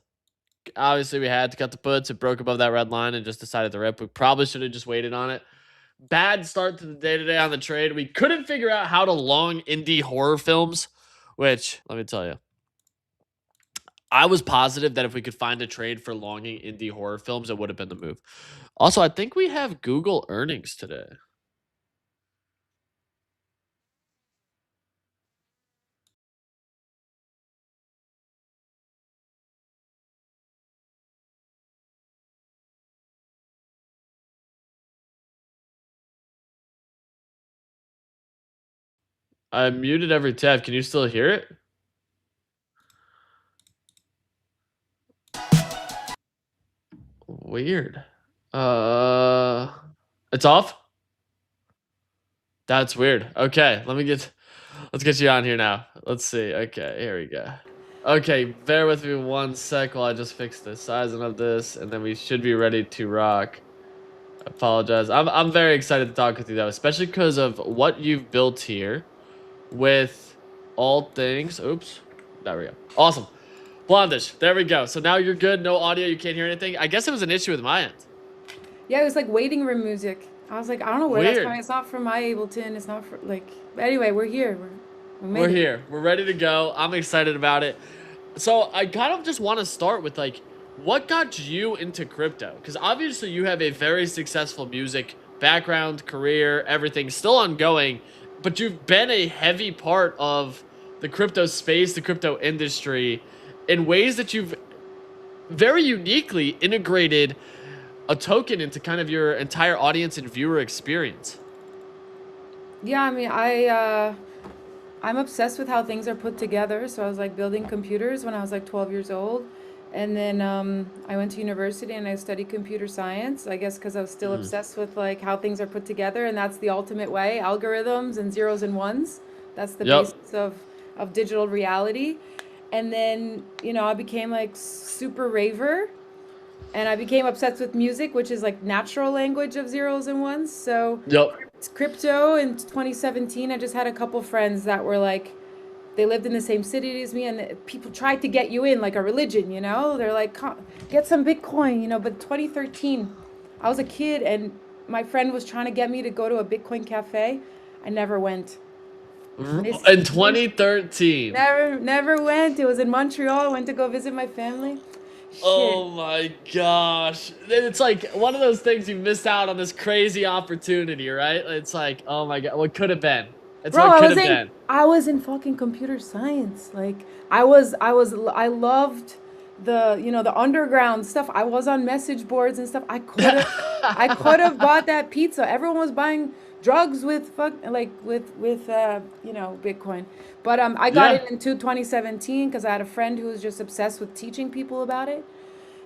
Obviously, we had to cut the puts. It broke above that red line and just decided to rip. We probably should have just waited on it. Bad start to the day today on the trade. We couldn't figure out how to long indie horror films, which, let me tell you, I was positive that if we could find a trade for longing indie horror films, it would have been the move. Also, I think we have Google earnings today. I muted every tab. Can you still hear it? Weird. It's off? That's weird. Okay, let's get you on here now. Let's see. Okay, here we go. Okay, bear with me 1 sec while I just fix the sizing of this, and then we should be ready to rock. I apologize. I'm very excited to talk with you though, especially because of what you've built here with all things. Oops. There we go. Awesome. Blondish. There we go. So now you're good. No audio. You can't hear anything. I guess it was an issue with my end. Yeah, it was like waiting room music. I was like, I don't know where that's Weird. coming. It's not from my Ableton. It's not for like. But anyway, we're here. We're here. We're ready to go. I'm excited about it. So I kind of just want to start with like, what got you into crypto? Because obviously you have a very successful music background, career, everything still ongoing, but you've been a heavy part of the crypto space, the crypto industry, in ways that you've very uniquely integrated a token into kind of your entire audience and viewer experience. Yeah, I mean, I'm obsessed with how things are put together. So I was like building computers when I was like 12 years old. And then I went to university and I studied computer science, I guess because I was still obsessed with like how things are put together. And that's the ultimate way, algorithms and zeros and ones. That's the basis of digital reality. And then, you know, I became like super raver. And I became obsessed with music, which is like natural language of zeros and ones. So it's crypto in 2017. I just had a couple friends that were like, they lived in the same city as me, and people tried to get you in like a religion, you know? They're like, get some Bitcoin, you know? But 2013, I was a kid, and my friend was trying to get me to go to a Bitcoin cafe. I never went. In 2013. Never went. It was in Montreal. I went to go visit my family. Shit. Oh my gosh. It's like one of those things you missed out on this crazy opportunity, right? It's like, oh my God, what could have been? It's Bro, what could have been. I was in fucking computer science. Like I loved the, you know, the underground stuff. I was on message boards and stuff. I could have bought that pizza. Everyone was buying drugs with you know, Bitcoin. But I got it into 2017 because I had a friend who was just obsessed with teaching people about it.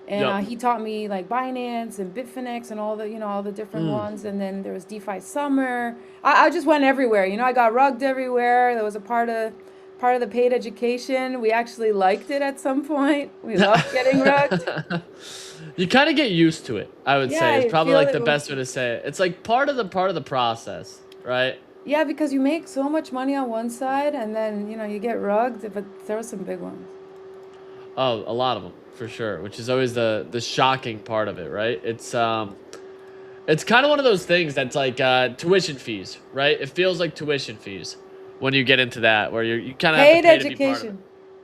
And he taught me like Binance and Bitfinex and all the, you know, all the different ones. And then there was DeFi Summer. I just went everywhere. You know, I got rugged everywhere. There was a part of the paid education. We actually liked it at some point. We loved getting rugged. You kind of get used to it, I would say. It's probably like the best way to say it. It's like part of the process, right? Yeah, because you make so much money on one side and then, you know, you get rugged, but there were some big ones. Oh, a lot of them, for sure, which is always the shocking part of it, right? It's kind of one of those things that's like tuition fees, right? It feels like tuition fees when you get into that, where you kind of have to pay to be part of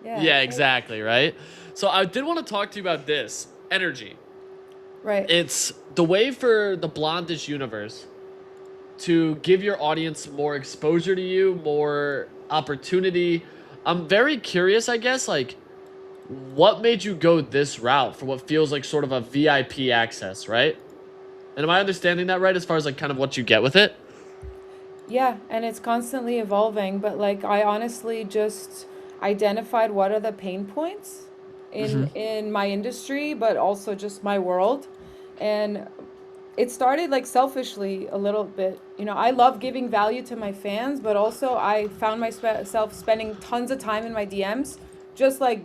it. Yeah, exactly, right? So I did want to talk to you about this, energy. Right. It's the way for the Blondish universe to give your audience more exposure to you, more opportunity. I'm very curious, I guess, like, what made you go this route for what feels like sort of a VIP access, right? And am I understanding that right as far as like kind of what you get with it? Yeah, and it's constantly evolving, but like I honestly just identified what are the pain points in my industry, but also just my world. And it started like selfishly a little bit. You know, I love giving value to my fans, but also I found myself spending tons of time in my DMs, just like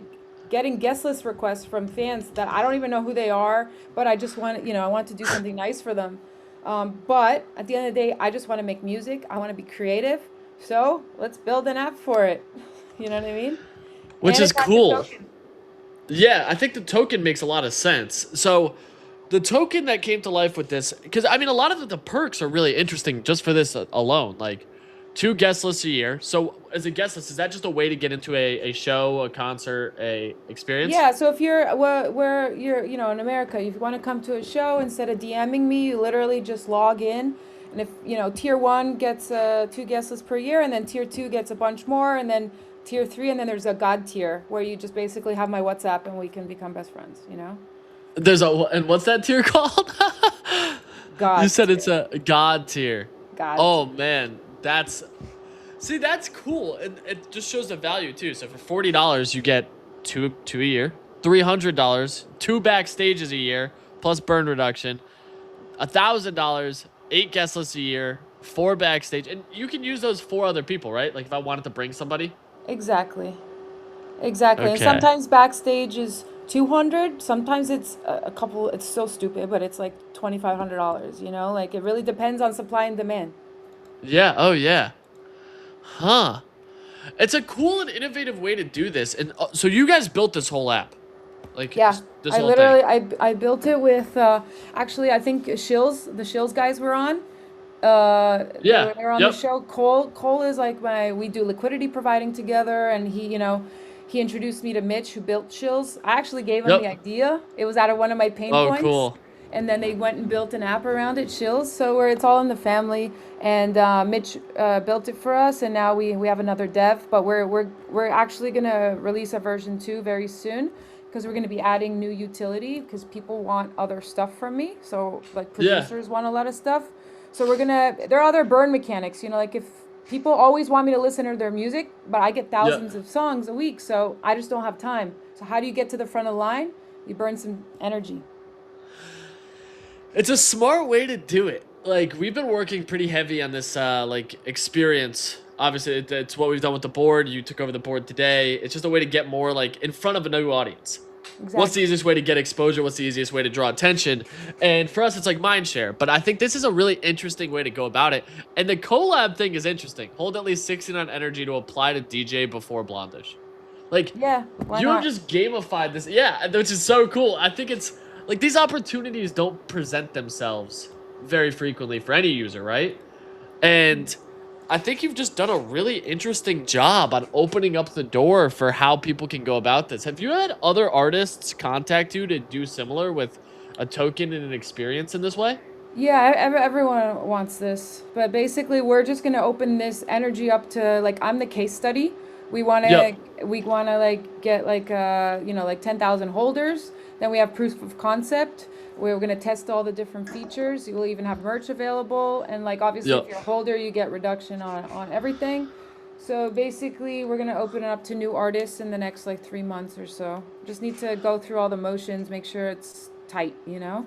getting guest list requests from fans that I don't even know who they are, but I just want, you know, I want to do something nice for them. But at the end of the day, I just want to make music. I want to be creative. So let's build an app for it. You know what I mean? Which is cool. Yeah, I think the token makes a lot of sense. So the token that came to life with this, because I mean, a lot of the perks are really interesting just for this alone. Like 2 guest lists a year. So as a guest list, is that just a way to get into a show, a concert, a experience? Yeah, so if you're where you're, you know, in America, if you want to come to a show, instead of DMing me, you literally just log in. And if, you know, tier 1 gets 2 guest lists per year, and then tier 2 gets a bunch more, and then tier 3, and then there's a God tier where you just basically have my WhatsApp and we can become best friends, you know? And what's that tier called? God. You said it's a God tier. God. Oh man, that's cool, and it just shows the value too. So for $40, you get two a year. $300, 2 backstages a year. plus burn reduction, $1,000, 8 guest lists a year, 4 backstage, and you can use those 4 other people, right? Like if I wanted to bring somebody. Exactly. Exactly. And Okay. sometimes backstage is 200, sometimes it's a couple, it's so stupid, but it's like $2,500, you know? Like it really depends on supply and demand. Yeah. Oh yeah. Huh. It's a cool and innovative way to do this. And so you guys built this whole app, like Yeah. this I whole thing. literally I built it with actually I think the Shills guys were on. Yeah. They were on the Yep. show. Cole is like we do liquidity providing together, and he introduced me to Mitch, who built Shills. I actually gave him the Yep. idea. It was out of one of my pain Oh, points, cool. and then they went and built an app around it, Shills. So where it's all in the family, and Mitch built it for us, and now we have another dev, but we're actually gonna release a version 2 very soon. Because we're going to be adding new utility because people want other stuff from me. So like Yeah. producers want a lot of stuff. So there are other burn mechanics, you know, like if people always want me to listen to their music, but I get Yeah. thousands of songs a week, so I just don't have time. So how do you get to the front of the line? You burn some energy. It's a smart way to do it. Like we've been working pretty heavy on this like experience. Obviously, it's what we've done with the board. You took over the board today. It's just a way to get more like in front of a new audience. What's the Exactly. easiest way to get exposure? What's the easiest way to draw attention? And for us, it's like mind share. But I think this is a really interesting way to go about it. And the collab thing is interesting. Hold at least 69 energy to apply to DJ before Blondish. Like, Yeah, why you have not? just gamified this. Yeah, which is so cool. I think it's like these opportunities don't present themselves very frequently for any user, right? And I think you've just done a really interesting job on opening up the door for how people can go about this. Have you had other artists contact you to do similar with a token and an experience in this way? Yeah, everyone wants this, but basically we're just gonna open this energy up to like I'm the case study. We wanna Yep. we wanna like get like like 10,000 holders. Then we have proof of concept. We're gonna test all the different features. You'll even have merch available, and like obviously if Yep. you're a holder, you get reduction on everything. So basically, we're gonna open it up to new artists in the next like 3 months or so. Just need to go through all the motions, make sure it's tight, you know.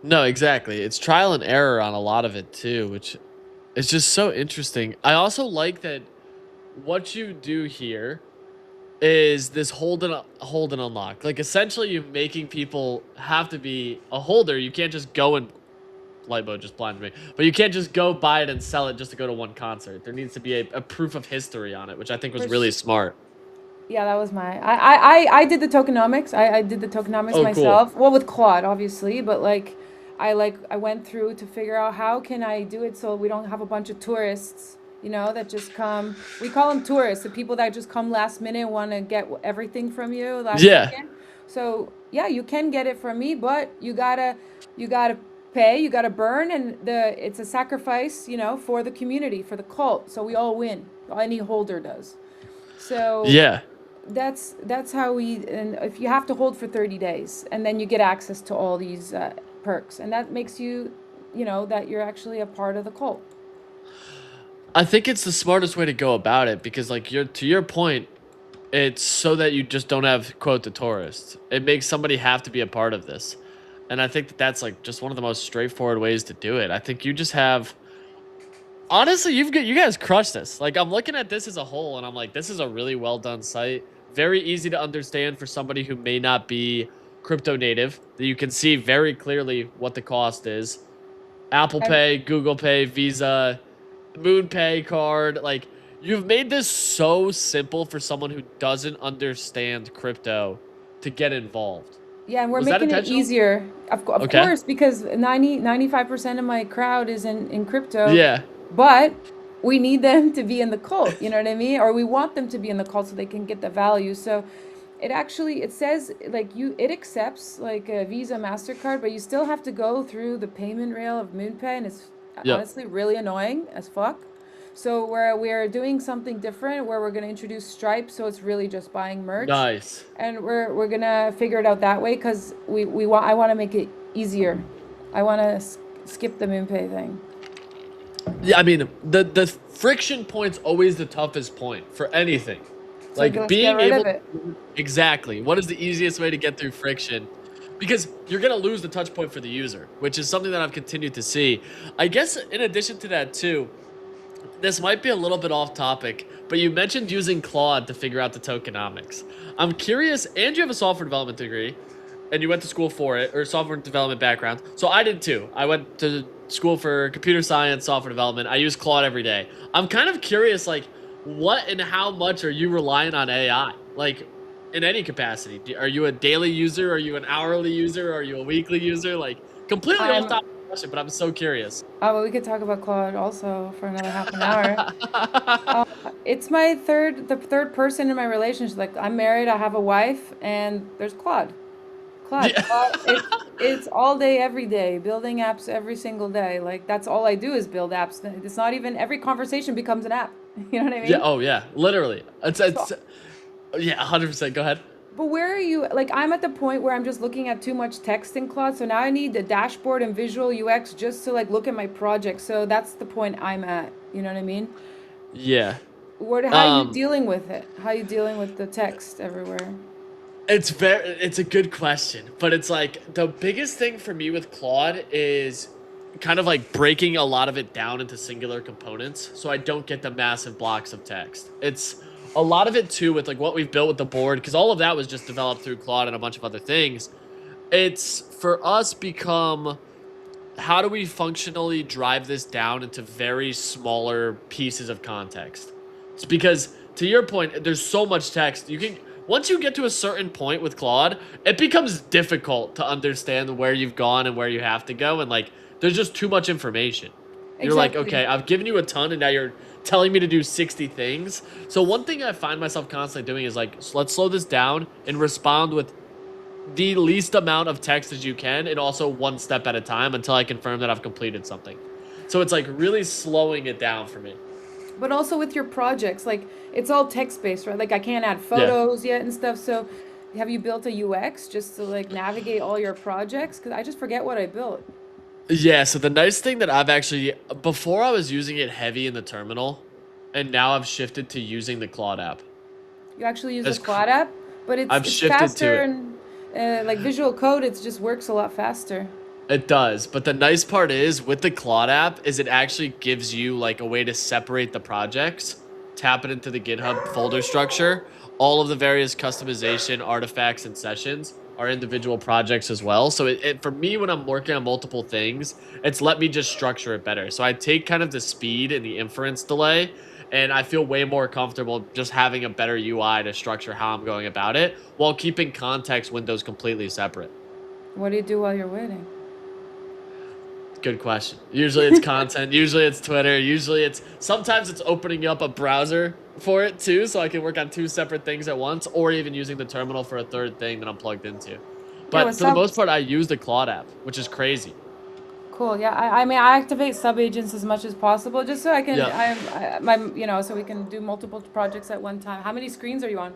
No, exactly. It's trial and error on a lot of it too, which is just so interesting. I also like that what you do here is this hold and unlock. Like essentially you making people have to be a holder. You can't just go and light mode just blinded me. But you can't just go buy it and sell it just to go to one concert. There needs to be a proof of history on it, which I think was For really sh- smart. Yeah, that was I did the tokenomics. I did the tokenomics Oh, cool. myself. Well, with Claude, obviously, but I went through to figure out how can I do it so we don't have a bunch of tourists, that just come. We call them tourists, the people that just come last minute, want to get everything from you last Yeah. second. So yeah, you can get it from me, but you gotta pay, you gotta burn, and it's a sacrifice, for the community, for the cult. So we all win. Any holder does. So Yeah. that's how and if you have to hold for 30 days, and then you get access to all these perks, and that makes you, that you're actually a part of the cult. I think it's the smartest way to go about it because like you're to your point, it's so that you just don't have quote the tourists. It makes somebody have to be a part of this. And I think that that's like just one of the most straightforward ways to do it. I think you just have honestly, you guys crushed this. Like I'm looking at this as a whole and I'm like this is a really well done site. Very easy to understand for somebody who may not be crypto native. That you can see very clearly what the cost is. Apple And Pay, Google Pay, Visa, Moon Pay card. Like you've made this so simple for someone who doesn't understand crypto to get involved. yeah, and we're Was that making it intentional? easier, of Okay. course, because 95% of my crowd is in crypto, Yeah. but we need them to be in the cult, you know what I mean? Or we want them to be in the cult so they can get the value. So it says like it accepts like a Visa, MasterCard, but you still have to go through the payment rail of MoonPay, and it's Yep. honestly really annoying as fuck. So we're doing something different where we're going to introduce Stripe, so it's really just buying merch, Nice. and we're gonna figure it out that way because I want to make it easier. I want to skip the MoonPay thing. Yeah, I mean the friction point's always the toughest point for anything. So Like let's get being rid able of it. exactly. What is the easiest way to get through friction? because you're going to lose the touch point for the user, which is something that I've continued to see. I guess in addition to that too, this might be a little bit off topic, but you mentioned using Claude to figure out the tokenomics. I'm curious, and you have a software development degree, and you went to school for it, or software development background. So I did too. I went to school for computer science, software development. I use Claude every day. I'm kind of curious, like, what and how much are you relying on AI? Like, in any capacity? Are you a daily user? Are you an hourly user? Are you a weekly user? Like, completely off topic question, but I'm so curious. Well, we could talk about Claude also for another half an hour. It's the third person in my relationship. Like, I'm married, I have a wife, and there's Claude. Claude, Yeah. it's all day, every day, building apps every single day. Like, that's all I do is build apps. It's not even every conversation becomes an app. You know what I mean? Yeah. Oh, yeah. Literally. It's So, yeah. 100%. Go ahead. but where are you? Like, I'm at the point where I'm just looking at too much text in Claude. So now I need the dashboard and visual UX just to like look at my project. So that's the point I'm at. You know what I mean? Yeah. How are you dealing with it? How are you dealing with the text everywhere? It's a good question, but it's like the biggest thing for me with Claude is kind of like breaking a lot of it down into singular components so I don't get the massive blocks of text. It's a lot of it too with like what we've built with the board, because all of that was just developed through Claude and a bunch of other things. It's for us become, how do we functionally drive this down into very smaller pieces of context? It's because, to your point, there's so much text. You can, once you get to a certain point with Claude, it becomes difficult to understand where you've gone and where you have to go, and like there's just too much information. You're like, Exactly. okay, I've given you a ton, and now you're telling me to do 60 things. So one thing I find myself constantly doing is like, let's slow this down and respond with the least amount of text as you can, and also one step at a time until I confirm that I've completed something. So it's like really slowing it down for me. But also with your projects, like it's all text based, right? Like I can't add Yeah. photos yet and stuff. So have you built a UX just to like navigate all your projects? Because I just forget what I built. Yeah, so the nice thing that I've actually, before I was using it heavy in the terminal, and now I've shifted to using the Claude app. You actually use the As Quad app, but I've it's shifted to faster it. and like Visual Code, it just works a lot faster. It does, but the nice part is with the Claude app is it actually gives you like a way to separate the projects, tap it into the GitHub folder structure. All of the various customization artifacts and sessions are individual projects as well. So for me, when I'm working on multiple things, it's let me just structure it better. So I take kind of the speed and the inference delay, and I feel way more comfortable just having a better UI to structure how I'm going about it while keeping context windows completely separate. What do you do while you're waiting? Good question. Usually it's content. Usually it's Twitter. Usually sometimes it's opening up a browser for it too, so I can work on two separate things at once, or even using the terminal for a third thing that I'm plugged into. Yeah, But with for the sub. most part, I use the Claude app, which is crazy. Cool. Yeah, I mean, I activate sub agents as much as possible, just so I can, Yeah. so we can do multiple projects at one time. How many screens are you on?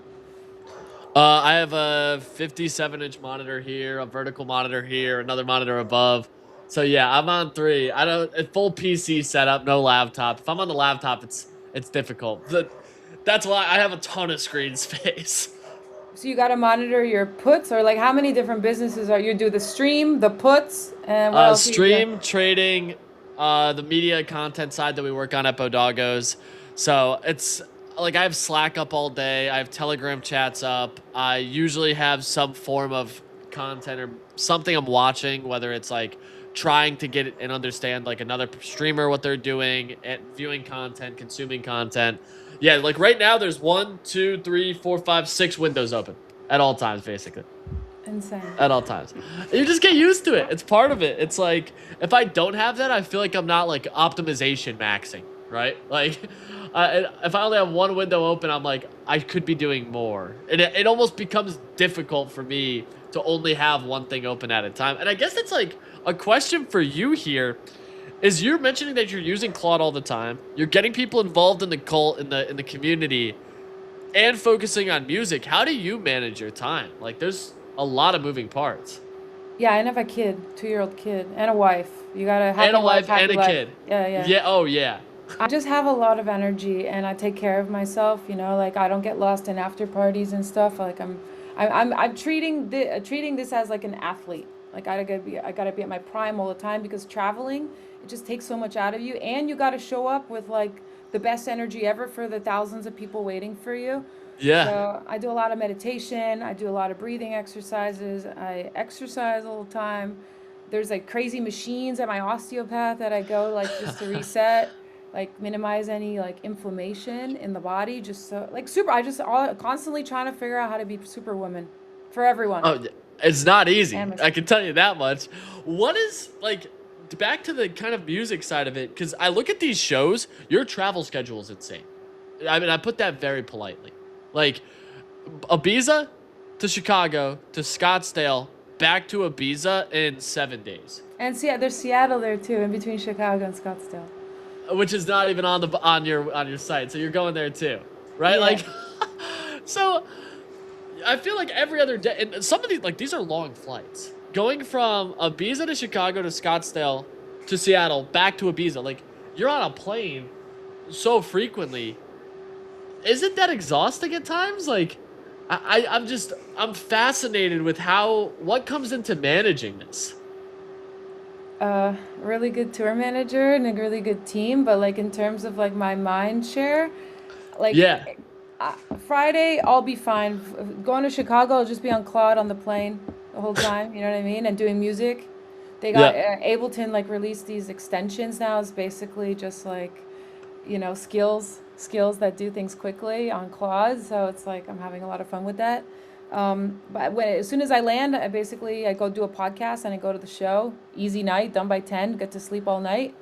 I have a 57-inch monitor here, a vertical monitor here, another monitor above. So yeah, I'm on three. I don't a full PC setup, no laptop. If I'm on the laptop, it's difficult. That's why I have a ton of screen space. So you got to monitor your puts, or like how many different businesses are you do the stream, the puts, and what else do you do? Stream, trading, the media content side that we work on at Bodogos. So it's like I have Slack up all day. I have Telegram chats up. I usually have some form of content or something I'm watching, whether it's like trying to get and understand like another streamer, what they're doing, and viewing content, consuming content. Yeah, like right now there's 1, 2, 3, 4, 5, 6 windows open at all times, basically. Insane. At all times. You just get used to it. It's part of it. It's like, if I don't have that, I feel like I'm not like optimization maxing, right? Like, if I only have one window open, I'm like, I could be doing more. And it almost becomes difficult for me to only have one thing open at a time. And I guess it's like a question for you here is you're mentioning that you're using Claude all the time. You're getting people involved in the cult, in the community, and focusing on music. How do you manage your time? Like, there's a lot of moving parts. Yeah, and I have a kid, 2-year-old kid, and a wife. You got a happy And a wife, wife and happy a life. kid. Yeah, yeah. Yeah, oh yeah. I just have a lot of energy and I take care of myself, like I don't get lost in after parties and stuff. Like I'm treating this as like an athlete. Like I gotta be at my prime all the time because traveling, it just takes so much out of you, and you gotta show up with like the best energy ever for the thousands of people waiting for you. Yeah. So I do a lot of meditation. I do a lot of breathing exercises. I exercise all the time. There's like crazy machines at my osteopath that I go like just to reset, like minimize any like inflammation in the body. Just so like super. I just constantly trying to figure out how to be superwoman for everyone Oh, it's not and easy. I myself. can tell you that much. What is like back to the kind of music side of it? Because I look at these shows. Your travel schedule is insane. I mean, I put that very politely. Like Ibiza to Chicago to Scottsdale back to Ibiza in 7 days, And see, there's Seattle there too, in between Chicago and Scottsdale. which is not even on the on your site. So you're going there too, right? Yeah. Like, so I feel like every other day, and some of these like these are long flights. Going from Ibiza to Chicago to Scottsdale to Seattle back to Ibiza, like you're on a plane so frequently. Isn't that exhausting at times? Like, I'm fascinated with what comes into managing this. Really good tour manager and a really good team, but like in terms of like my mind share, Yeah, like Friday I'll be fine. Going to Chicago, I'll just be on Claude on the plane the whole time. You know what I mean? And doing music. They got yeah, Ableton like released these extensions now. It's basically just like, skills that do things quickly on Claude. So it's like I'm having a lot of fun with that. But as soon as I land, I go do a podcast and I go to the show. Easy night, done by 10. Get to sleep all night.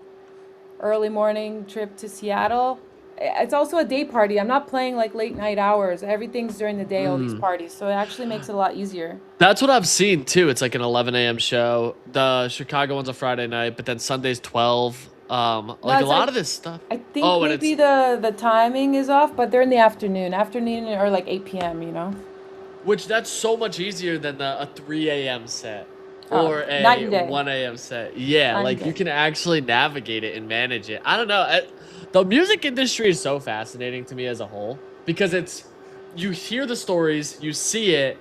Early morning trip to Seattle. It's also a day party. I'm not playing like late night hours. Everything's during the day, all these parties. So it actually makes it a lot easier. that's what I've seen too. It's like an 11 a.m. show. The Chicago one's a Friday night, but then Sunday's 12. No, Like a it's lot like of this stuff. I think Oh, and maybe it's the timing is off, but they're in the afternoon or like 8 p.m. which that's so much easier than a 3 a.m. set Oh, or night a and day, 1 a.m. set. Yeah, night and like you day. can actually navigate it and manage it. I don't know. The music industry is so fascinating to me as a whole because you hear the stories, you see it,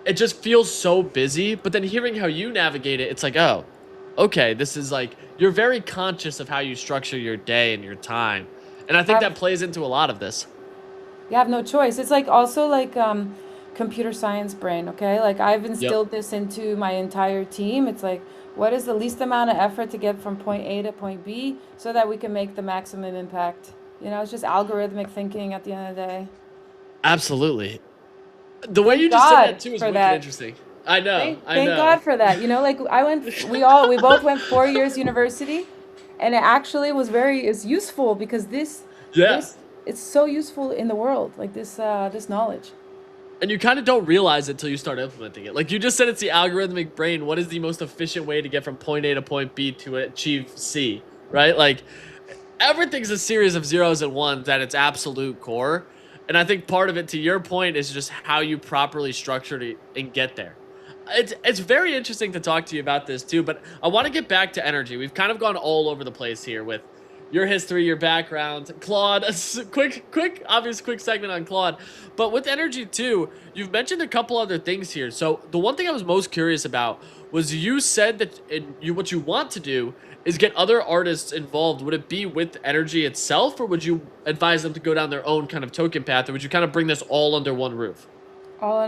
it just feels so busy. But then hearing how you navigate it, it's like, oh, okay, this is like you're very conscious of how you structure your day and your time. And I think that Have plays into a lot of this. You have no choice. It's like also like computer science brain, okay? Like I've Yep. instilled this into my entire team. It's like what is the least amount of effort to get from point A to point B so that we can make the maximum impact. It's just algorithmic thinking at the end of the day. Absolutely. The way Thank you just said that God too is for wicked that. interesting. I know. I Thank God know. for that. Like we both went 4 years university, and it actually was it's useful because Yeah. this it's so useful in the world, like this knowledge. And you kind of don't realize it until you start implementing it. Like you just said, it's the algorithmic brain. What is the most efficient way to get from point A to point B to achieve C, right? Like everything's a series of zeros and ones at its absolute core. And I think part of it, to your point, is just how you properly structure it and get there. It's very interesting to talk to you about this too, but I want to get back to energy. We've kind of gone all over the place here with your history, your background, Claude. Obvious quick segment on Claude, but with energy too, you've mentioned a couple other things here. So the one thing I was most curious about was you said that what you want to do is get other artists involved. Would it be with energy itself, or would you advise them to go down their own kind of token path, or would you kind of bring this all under one roof? All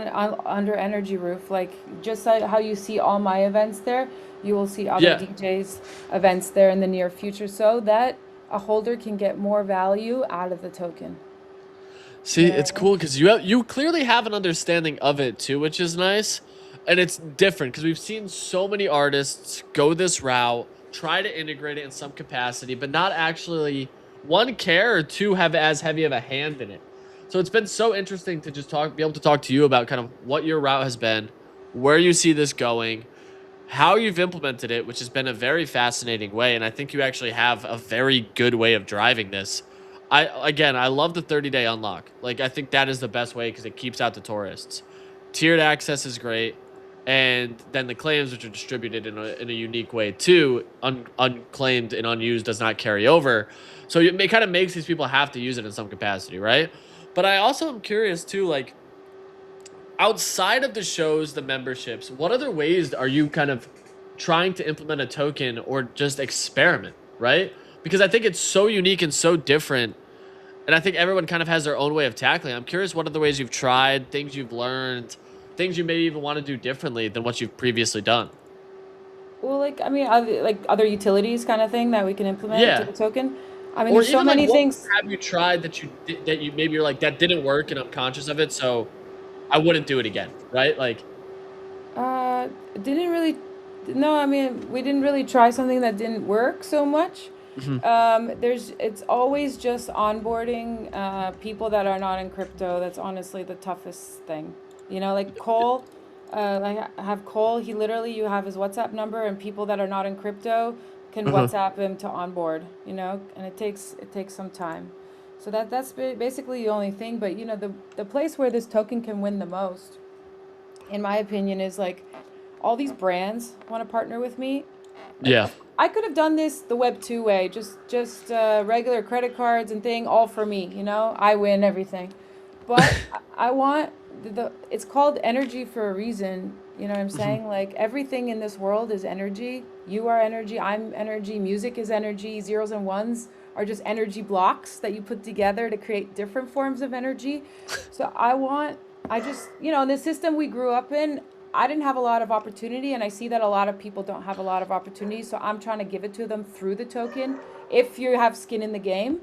under energy roof, like just like how you see all my events there, you will see other Yeah. DJs events there in the near future, so that a holder can get more value out of the token. See, it's cool because you clearly have an understanding of it too, which is nice. And it's different because we've seen so many artists go this route, try to integrate it in some capacity, but not actually one care or two have as heavy of a hand in it. So it's been so interesting to just be able to talk to you about kind of what your route has been, where you see this going, how you've implemented it, which has been a very fascinating way. And I think you actually have a very good way of driving this. I love the 30-day unlock. Like, I think that is the best way because it keeps out the tourists. Tiered access is great. And then the claims, which are distributed in a unique way too, unclaimed and unused does not carry over. So it kind of makes these people have to use it in some capacity, right? But I also am curious too, like, outside of the shows, the memberships, what other ways are you kind of trying to implement a token or just experiment, right? Because I think it's so unique and so different. And I think everyone kind of has their own way of tackling. I'm curious what other ways you've tried, things you've learned, things you maybe even want to do differently than what you've previously done. Well, like, I mean, like other utilities kind of thing that we can implement into Yeah. the token. I mean, Or there's so even like many what things. have you tried that you maybe you're like that didn't work and I'm conscious of it, so I wouldn't do it again, right? Like, Uh, didn't really, no, I mean, we didn't really try something that didn't work so much. mhm, It's always just onboarding people that are not in crypto. That's honestly the toughest thing. You know, like Cole, like I have Cole, he literally, you have his WhatsApp number, and people that are not in crypto can uh-huh. WhatsApp him to onboard, you know, and it takes some time. So that's basically the only thing. But you know, the place where this token can win the most, in my opinion, is like all these brands want to partner with me. Like Yeah. I could have done this the Web 2 way, just regular credit cards and thing, all for me. You know, I win everything. But I want it's called energy for a reason. You know what I'm Mhm. saying? Like everything in this world is energy. You are energy. I'm energy. Music is energy. Zeros and ones are just energy blocks that you put together to create different forms of energy. So I just, you know, in the system we grew up in, I didn't have a lot of opportunity, and I see that a lot of people don't have a lot of opportunity. So I'm trying to give it to them through the token if you have skin in the game.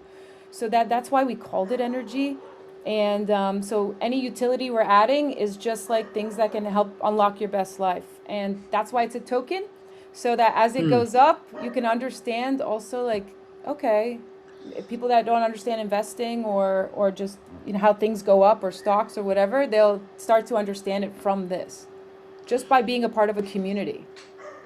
So that's why we called it energy. And so any utility we're adding is just like things that can help unlock your best life. And that's why it's a token. So that as it Hmm. goes up, you can understand also like, okay, people that don't understand investing or just you know how things go up or stocks or whatever, they'll start to understand it from this just by being a part of a community.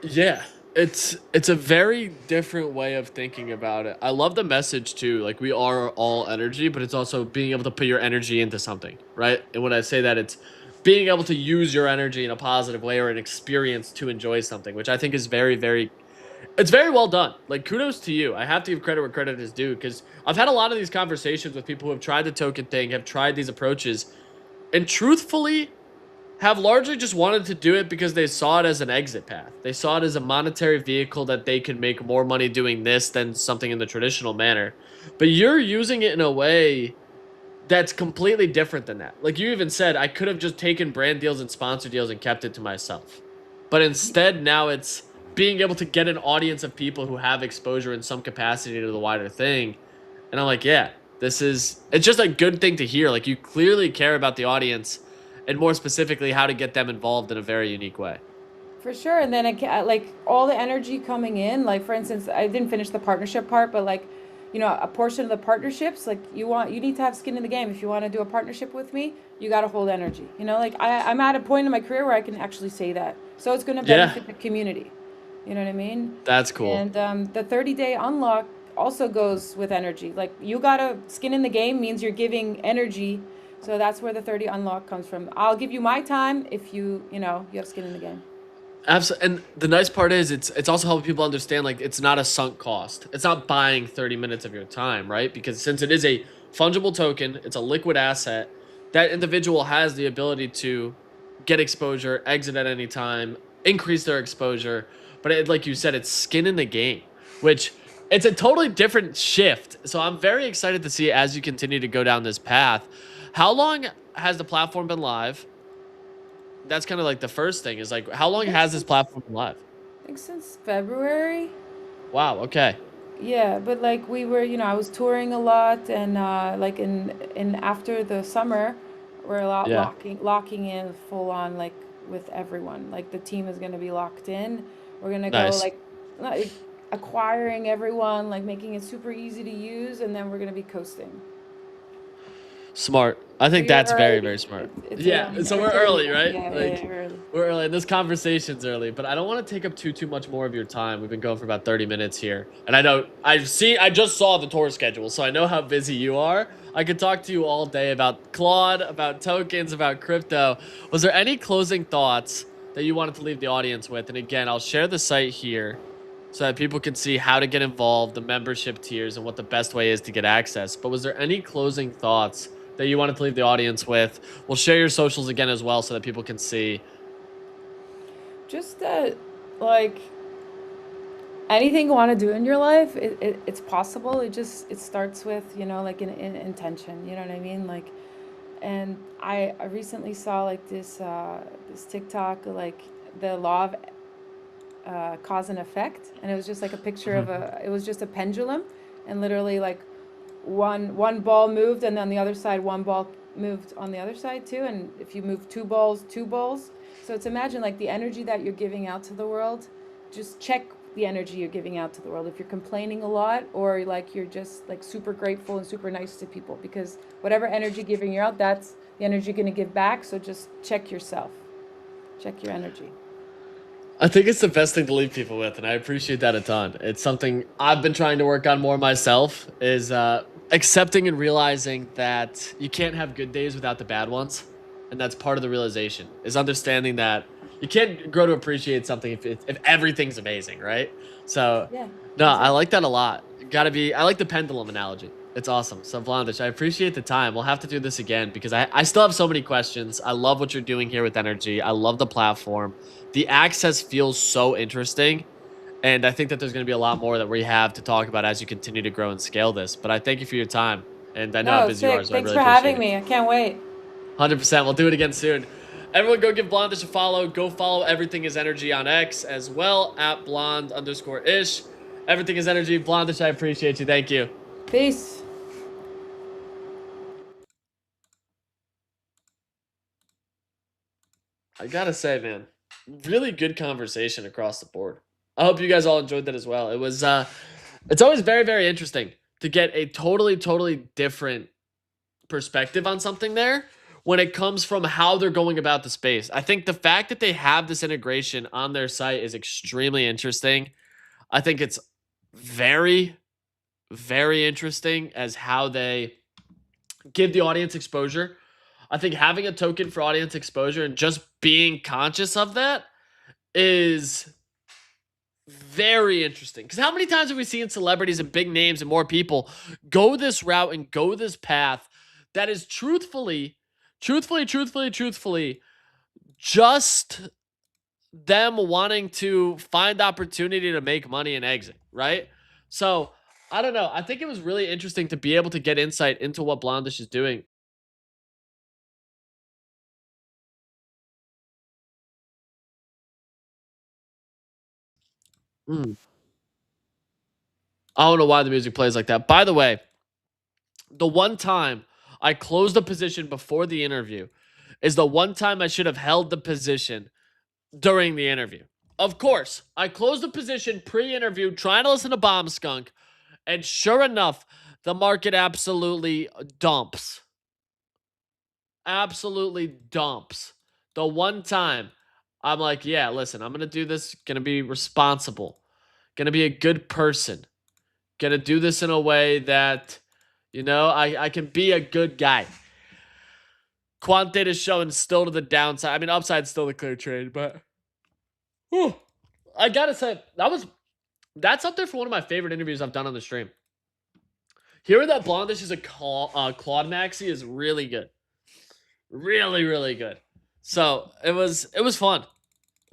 Yeah, it's a very different way of thinking about it. I love the message too. Like we are all energy, but it's also being able to put your energy into something, right? And when I say that, it's being able to use your energy in a positive way or an experience to enjoy something, which I think is it's very well done. Like kudos to you. I have to give credit where credit is due because I've had a lot of these conversations with people who have tried the token thing, have tried these approaches, and truthfully, have largely just wanted to do it because they saw it as an exit path. They saw it as a monetary vehicle that they could make more money doing this than something in the traditional manner. But you're using it in a way that's completely different than that. Like you even said, I could have just taken brand deals and sponsor deals and kept it to myself. But instead, now it's being able to get an audience of people who have exposure in some capacity to the wider thing. And I'm like, yeah, it's just a good thing to hear. Like you clearly care about the audience and more specifically how to get them involved in a very unique way. For sure. And then like all the energy coming in, like for instance, I didn't finish the partnership part, but like, you know, a portion of the partnerships, like you need to have skin in the game. If you want to do a partnership with me, you got to hold energy. You know, like I'm at a point in my career where I can actually say that. So it's going to Yeah, benefit the community. You know what I mean? that's cool. And the 30-day unlock also goes with energy. Like you got to skin in the game means you're giving energy. So that's where the 30 unlock comes from. I'll give you my time if you know, you have skin in the game. Absolutely. And the nice part is it's also helping people understand like it's not a sunk cost. It's not buying 30 minutes of your time, right? Because since it is a fungible token, it's a liquid asset, that individual has the ability to get exposure, exit at any time, increase their exposure. But like you said, it's skin in the game, which it's a totally different shift. So I'm very excited to see as you continue to go down this path. How long has the platform been live? That's kind of like the first thing is like, how I long think has this since platform been live? I think since February. Wow. Okay. Yeah, but like we were, you know, I was touring a lot, and like in after the summer, we're a lot Yeah. locking in full on like with everyone. Like the team is gonna be locked in. We're gonna go Nice. like acquiring everyone, like making it super easy to use, and then we're gonna be coasting. Smart. I So think you're that's very, early. very smart. It's Yeah. So we're we're 30. early, right? Yeah, yeah, Like yeah, we're early. we're early. And this conversation's early, but I don't want to take up too much more of your time. We've been going for about 30 minutes here. And I know I just saw the tour schedule, so I know how busy you are. I could talk to you all day about Claude, about tokens, about crypto. Was there any closing thoughts that you wanted to leave the audience with? And again, I'll share the site here so that people can see how to get involved, the membership tiers, and what the best way is to get access. But was there any closing thoughts that you wanted to leave the audience with? We'll share your socials again as well so that people can see. Just that, like, anything you want to do in your life, it's possible. It starts with, you know, like an intention, you know what I mean? Like, and I recently saw like this TikTok, like the law of cause and effect, and it was just like a picture of it was just a pendulum, and literally like one ball moved, and then the other side one ball moved on the other side too, and if you move two balls. So it's, imagine like the energy that you're giving out to the world, just check the energy you're giving out to the world. If you're complaining a lot, or like you're just like super grateful and super nice to people, because whatever energy giving you out, that's the energy you're going to give back. So just check yourself, check your energy. I think it's the best thing to leave people with, and I appreciate that a ton. It's something I've been trying to work on more myself, is accepting and realizing that you can't have good days without the bad ones. And that's part of the realization, is understanding that you can't grow to appreciate something if everything's amazing, right? So, Yeah, no, I exactly. like that a lot. I like the pendulum analogy. It's awesome. So, Vlandish, I appreciate the time. We'll have to do this again because I still have so many questions. I love what you're doing here with Energy. I love the platform. The access feels so interesting. And I think that there's going to be a lot more that we have to talk about as you continue to grow and scale this. But I thank you for your time. And I know how No, busy you are, sick. so I Thanks really for appreciate having it. me. I can't wait. 100%. We'll do it again soon. Everyone go give Blondish a follow. Go follow Everything is Energy on X as well, at blonde_ish. Everything is Energy. Blondish, I appreciate you. Thank you. Peace. I gotta say, man, really good conversation across the board. I hope you guys all enjoyed that as well. It was it's always very, very interesting to get a totally different perspective on something there when it comes from how they're going about the space. I think the fact that they have this integration on their site is extremely interesting. I think it's very, very interesting as how they give the audience exposure. I think having a token for audience exposure and just being conscious of that is very interesting. Because how many times have we seen celebrities and big names and more people go this route and go this path that is truthfully, just them wanting to find opportunity to make money and exit, right? So I don't know. I think it was really interesting to be able to get insight into what Blondish is doing. Mm. I don't know why the music plays like that. By the way, the one time I closed the position before the interview is the one time I should have held the position during the interview. Of course, I closed the position pre-interview trying to listen to Bomb Skunk, and sure enough, the market absolutely dumps. Absolutely dumps. The one time I'm like, yeah, listen, I'm going to do this, going to be responsible, going to be a good person, going to do this in a way that, you know, I can be a good guy. Quant data showing still to the downside. I mean, upside still the clear trade, but whew, I gotta say that's up there for one of my favorite interviews I've done on the stream. Hearing that Blondish is a Claude Maxi is really good, really good. So it was fun,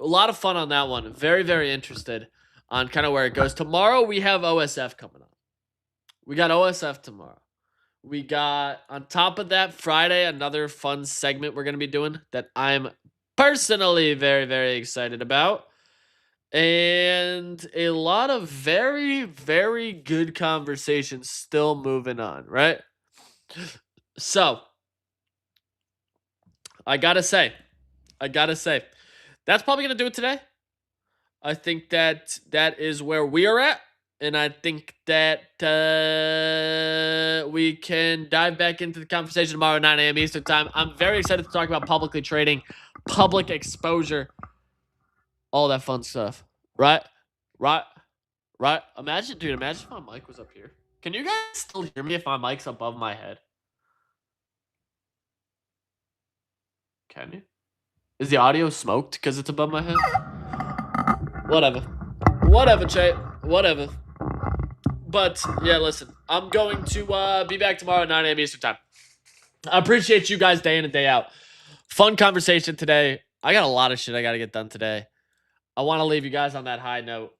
a lot of fun on that one. Very, very interested on kind of where it goes. Tomorrow we have OSF coming up. We got OSF tomorrow. We got, on top of that, Friday, another fun segment we're going to be doing that I'm personally very, very excited about. And a lot of very, very good conversations still moving on, right? So, I gotta say, that's probably going to do it today. I think that is where we are at. And I think that we can dive back into the conversation tomorrow at 9 a.m. Eastern time. I'm very excited to talk about publicly trading, public exposure, all that fun stuff. Right? Imagine if my mic was up here. Can you guys still hear me if my mic's above my head? Can you? Is the audio smoked because it's above my head? Whatever, Chay. Whatever. But, yeah, listen. I'm going to be back tomorrow at 9 a.m. Eastern time. I appreciate you guys day in and day out. Fun conversation today. I got a lot of shit I got to get done today. I want to leave you guys on that high note.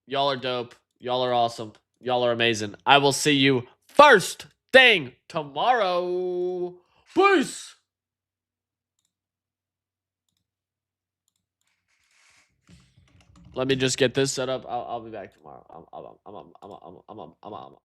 Y'all are dope. Y'all are awesome. Y'all are amazing. I will see you first thing tomorrow. Peace. Let me just get this set up. I'll be back tomorrow. I'm